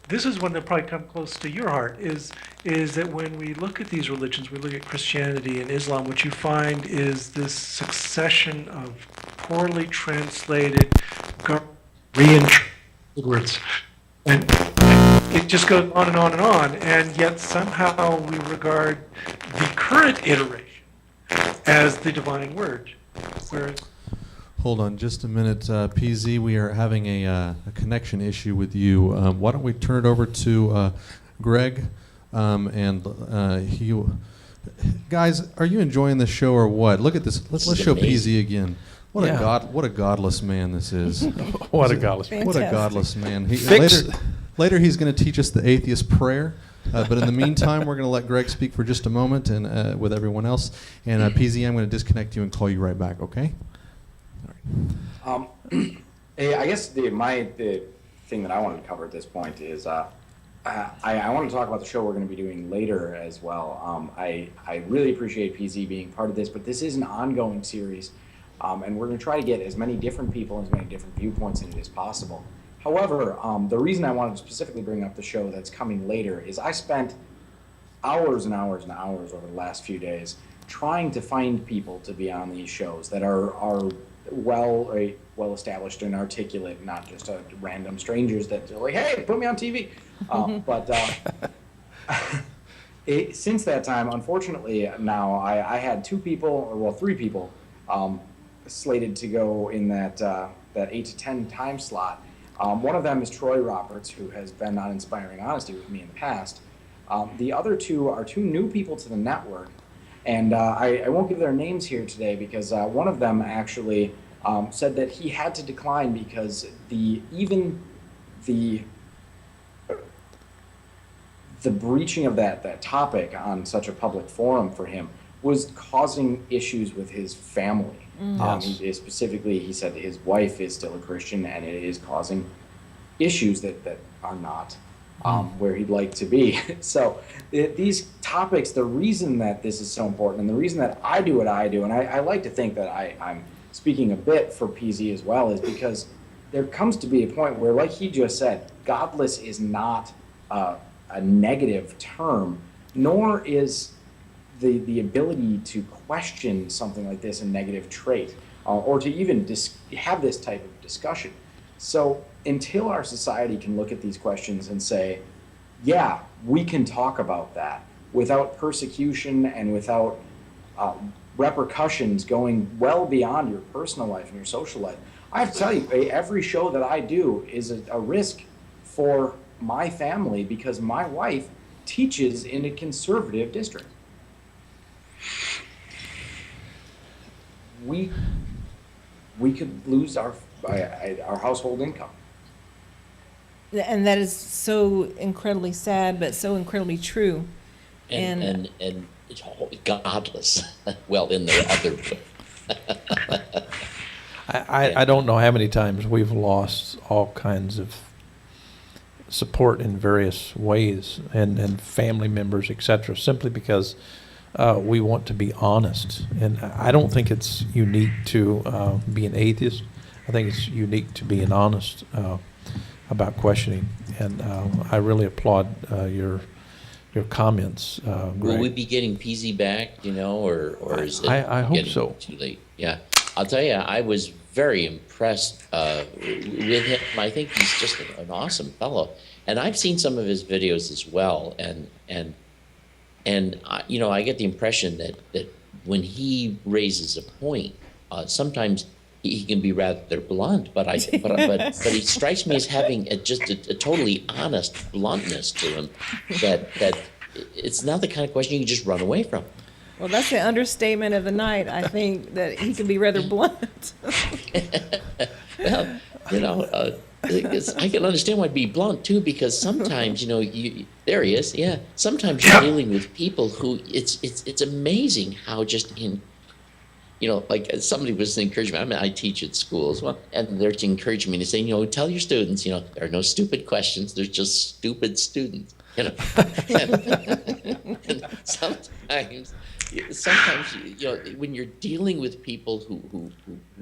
This is one that probably come close to your heart, is that when we look at these religions, we look at Christianity and Islam, what you find is this succession of poorly translated, reinterpreted words. And it just goes on and on and on, and yet somehow we regard the current iteration as the divine word. Whereas Hold on just a minute, PZ. We are having a connection issue with you. Why don't we turn it over to Greg? Guys, are you enjoying the show or what? Look at this. Let's show PZ again. What a godless man this is. What a godless man. What a godless man. Fix- Later he's going to teach us the atheist prayer. But in the meantime, we're going to let Greg speak for just a moment, and with everyone else. And PZ, I'm going to disconnect you and call you right back. Okay? I guess the thing that I wanted to cover at this point is I want to talk about the show we're going to be doing later as well. I really appreciate PZ being part of this, but this is an ongoing series, and we're going to try to get as many different people and as many different viewpoints in it as possible. However, the reason I wanted to specifically bring up the show that's coming later is I spent hours and hours and hours over the last few days trying to find people to be on these shows that are well established and articulate, not just random strangers that are like, hey, put me on TV. Since that time, unfortunately, now I had three people slated to go in that 8 to 10 time slot. One of them is Troy Roberts, who has been on Inspiring Honesty with me in the past. The other two are two new people to the network. And I won't give their names here today because one of them actually said that he had to decline because the breaching of that topic on such a public forum for him was causing issues with his family. Specifically, he said his wife is still a Christian, and it is causing issues that are not where he'd like to be. So these topics, the reason that this is so important, and the reason that I do what I do, and I like to think that I'm speaking a bit for PZ as well, is because there comes to be a point where, like he just said, godless is not a negative term, nor is the ability to question something like this a negative trait, or to even have this type of discussion. So until our society can look at these questions and say, yeah, we can talk about that without persecution and without repercussions going well beyond your personal life and your social life. I have to tell you, every show that I do is a risk for my family because my wife teaches in a conservative district. We could lose our household income. And that is so incredibly sad, but so incredibly true. And it's all godless. Well, in the other. I don't know how many times we've lost all kinds of support in various ways and family members, etc., simply because we want to be honest. And I don't think it's unique to be an atheist. I think it's unique to being honest about questioning. And I really applaud your comments, Greg. Will we be getting PZ back, or is it I hope getting so. too late? Yeah. I'll tell you, I was very impressed with him. I think he's just an awesome fellow. And I've seen some of his videos as well. And I get the impression that when he raises a point, sometimes he can be rather blunt, but he strikes me as having just a totally honest bluntness to him that it's not the kind of question you can just run away from. Well, that's the understatement of the night. I think that he can be rather blunt. Well, I can understand why it'd be blunt too, because sometimes there he is. Yeah, sometimes you're dealing with people who it's amazing how just like somebody was encouraging me. I mean, I teach at schools, and they're encouraging me to say, tell your students, there are no stupid questions. There's just stupid students. And sometimes, when you're dealing with people who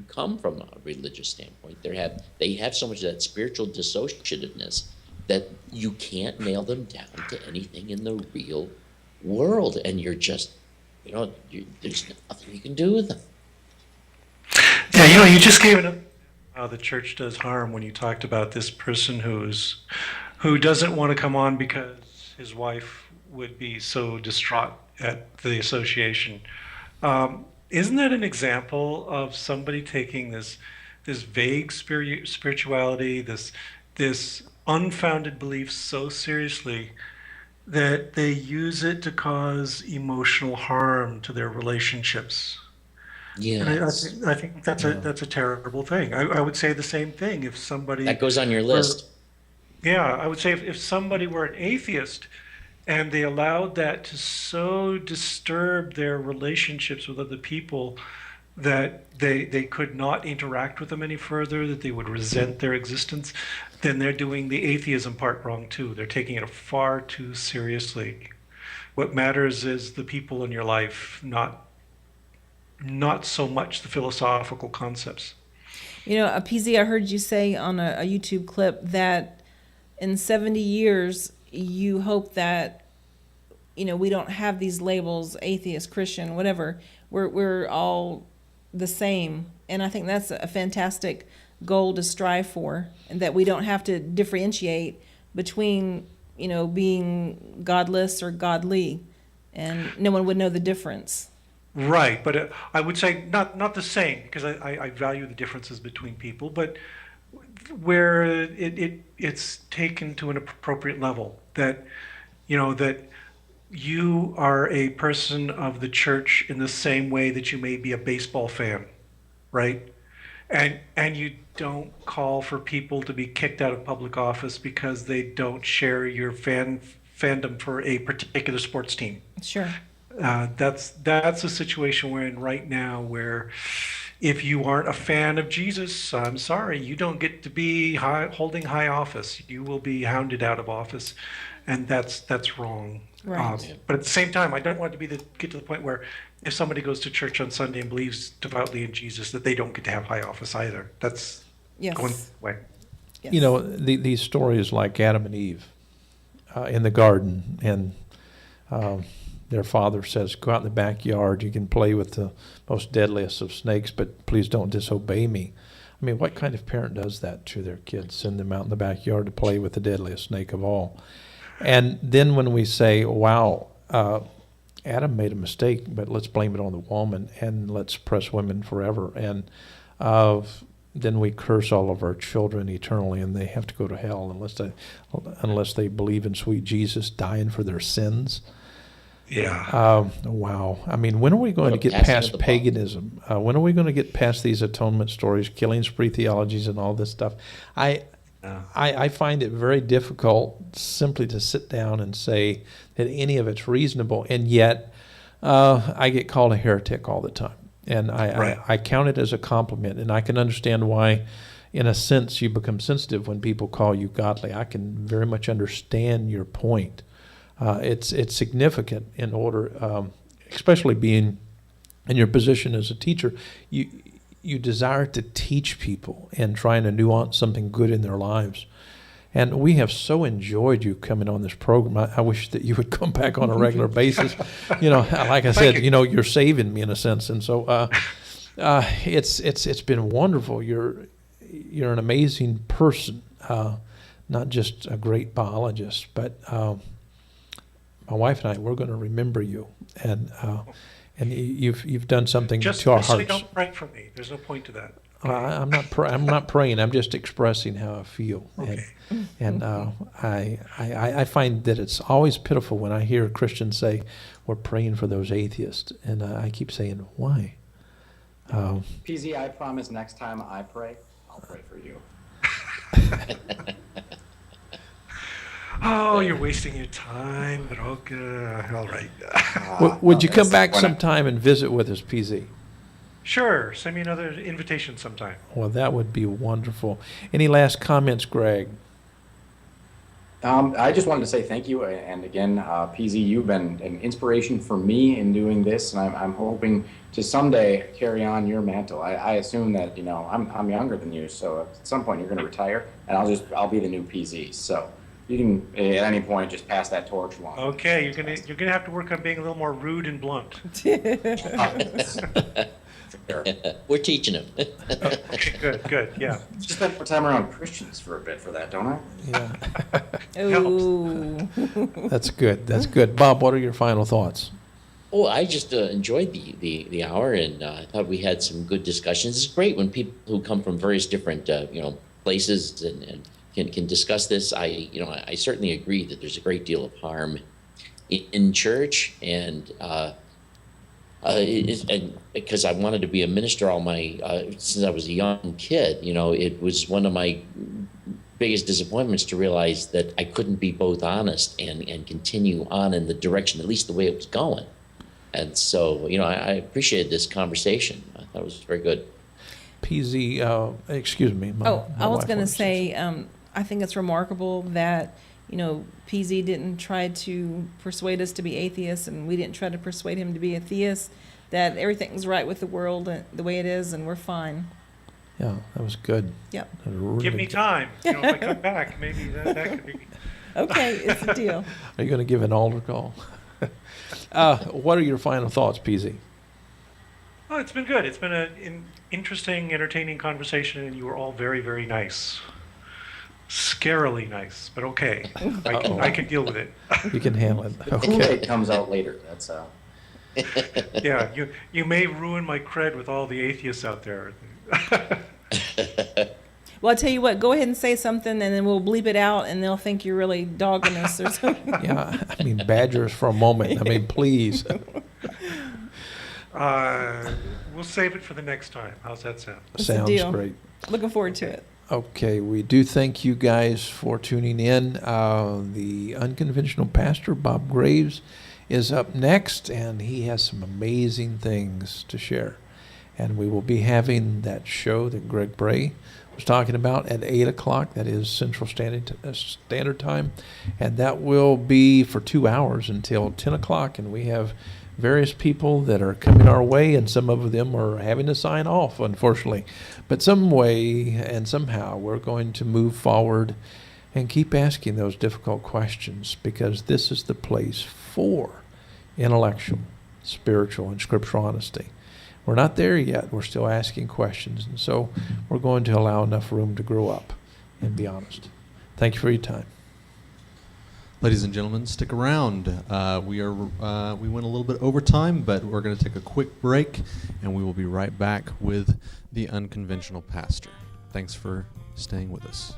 come from a religious standpoint, they have so much of that spiritual dissociativeness that you can't nail them down to anything in the real world, and you're just, there's nothing you can do with them. Yeah, you just gave it up. How the church does harm when you talked about this person who doesn't want to come on because his wife would be so distraught at the association. Isn't that an example of somebody taking this vague spirituality, this unfounded belief so seriously that they use it to cause emotional harm to their relationships? Yeah, And I think that's a terrible thing. I would say the same thing if somebody that goes on your list. Yeah, I would say if somebody were an atheist and they allowed that to so disturb their relationships with other people that they could not interact with them any further, that they would resent their existence, then they're doing the atheism part wrong too. They're taking it far too seriously. What matters is the people in your life, not so much the philosophical concepts. PZ, I heard you say on a YouTube clip that in 70 years, you hope that, we don't have these labels, atheist, Christian, whatever. We're all the same. And I think that's a fantastic goal to strive for, and that we don't have to differentiate between, being godless or godly, and no one would know the difference. Right, but I would say not the same, because I value the differences between people, but where it's taken to an appropriate level, that that you are a person of the church in the same way that you may be a baseball fan, right? And you don't call for people to be kicked out of public office because they don't share your fandom for a particular sports team. Sure. That's a situation we're in right now, where if you aren't a fan of Jesus, I'm sorry, you don't get to be holding high office. You will be hounded out of office, and that's wrong. Right. But at the same time, I don't want it to get to the point where if somebody goes to church on Sunday and believes devoutly in Jesus, that they don't get to have high office either. That's Yes. going away. Yes. These stories like Adam and Eve, in the garden, and their father says, "Go out in the backyard. You can play with the most deadliest of snakes, but please don't disobey me." I mean, what kind of parent does that to their kids? Send them out in the backyard to play with the deadliest snake of all. And then when we say, wow, Adam made a mistake, but let's blame it on the woman and let's oppress women forever. And then we curse all of our children eternally, and they have to go to hell unless they believe in sweet Jesus dying for their sins. Yeah. Wow. I mean, when are we going to get past paganism? When are we going to get past these atonement stories, killing spree theologies, and all this stuff? I find it very difficult simply to sit down and say that any of it's reasonable, and yet I get called a heretic all the time. And I count it as a compliment, and I can understand why, in a sense, you become sensitive when people call you godly. I can very much understand your point. It's significant in order, especially being in your position as a teacher. You desire to teach people and trying to nuance something good in their lives. And we have so enjoyed you coming on this program. I wish that you would come back on a regular basis. Like I said, you're saving me in a sense. And so it's been wonderful. You're an amazing person, not just a great biologist, but my wife and I, we're going to remember you. And you've done something Just to our hearts. don't pray for me. There's no point to that. I'm not praying. I'm just expressing how I feel. Okay. And I find that it's always pitiful when I hear Christians say, "We're praying for those atheists," and I keep saying, "Why?" PZ, I promise next time I pray, I'll pray for you. Oh, you're wasting your time, but okay. All right. Would you come back sometime and visit with us, PZ? Sure. Send me another invitation sometime. Well, that would be wonderful. Any last comments, Greg? I just wanted to say thank you, and again, PZ, you've been an inspiration for me in doing this, and I'm hoping to someday carry on your mantle. I assume that I'm younger than you, so at some point you're going to retire, and I'll be the new PZ. So you can at any point just pass that torch along. Okay, you're gonna have to work on being a little more rude and blunt. Sure. We're teaching him. Okay, good, yeah. Just spend more time around Christians for a bit for that, don't I? Yeah. Ooh. That's good. That's good. Bob, what are your final thoughts? Oh, I just enjoyed the hour, and I thought we had some good discussions. It's great when people who come from various different places and can discuss this. I certainly agree that there's a great deal of harm in church, and because I wanted to be a minister all since I was a young kid. It was one of my biggest disappointments to realize that I couldn't be both honest and continue on in the direction, at least the way it was going. And so, I appreciated this conversation. I thought it was very good. PZ, excuse me. I was going to say, I think it's remarkable that, PZ didn't try to persuade us to be atheists, and we didn't try to persuade him to be a theist, that everything's right with the world the way it is, and we're fine. Yeah, that was good. Yep. That was really Give me good. time. If I come back, maybe that could be. Okay, it's a deal. Are you going to give an altar call? What are your final thoughts, PZ? Oh, it's been good. It's been an interesting, entertaining conversation, and you were all very, very nice. Scarily nice, but okay. I can deal with it. You can handle it. The Kool-Aid comes out later. That's Yeah, you may ruin my cred with all the atheists out there. Well, I'll tell you what, go ahead and say something, and then we'll bleep it out, and they'll think you're really dogging us or something. Yeah, badger us for a moment. Please. We'll save it for the next time. How's that sound? That's the Sounds deal. great. Looking forward to it. Okay, we do thank you guys for tuning in. The unconventional pastor, Bob Greaves, is up next, and he has some amazing things to share. And we will be having that show that Greg Brahe was talking about at 8 o'clock. That is Central Standard Time. And that will be for 2 hours until 10 o'clock. And we have various people that are coming our way, and some of them are having to sign off, unfortunately. But some way and somehow we're going to move forward And keep asking those difficult questions, because this is the place for intellectual, spiritual, and scriptural honesty. We're not there yet. We're still asking questions. And so we're going to allow enough room to grow up and be honest. Thank you for your time. Ladies and gentlemen, stick around. We went a little bit over time, but we're going to take a quick break, and we will be right back with the unconventional pastor. Thanks for staying with us.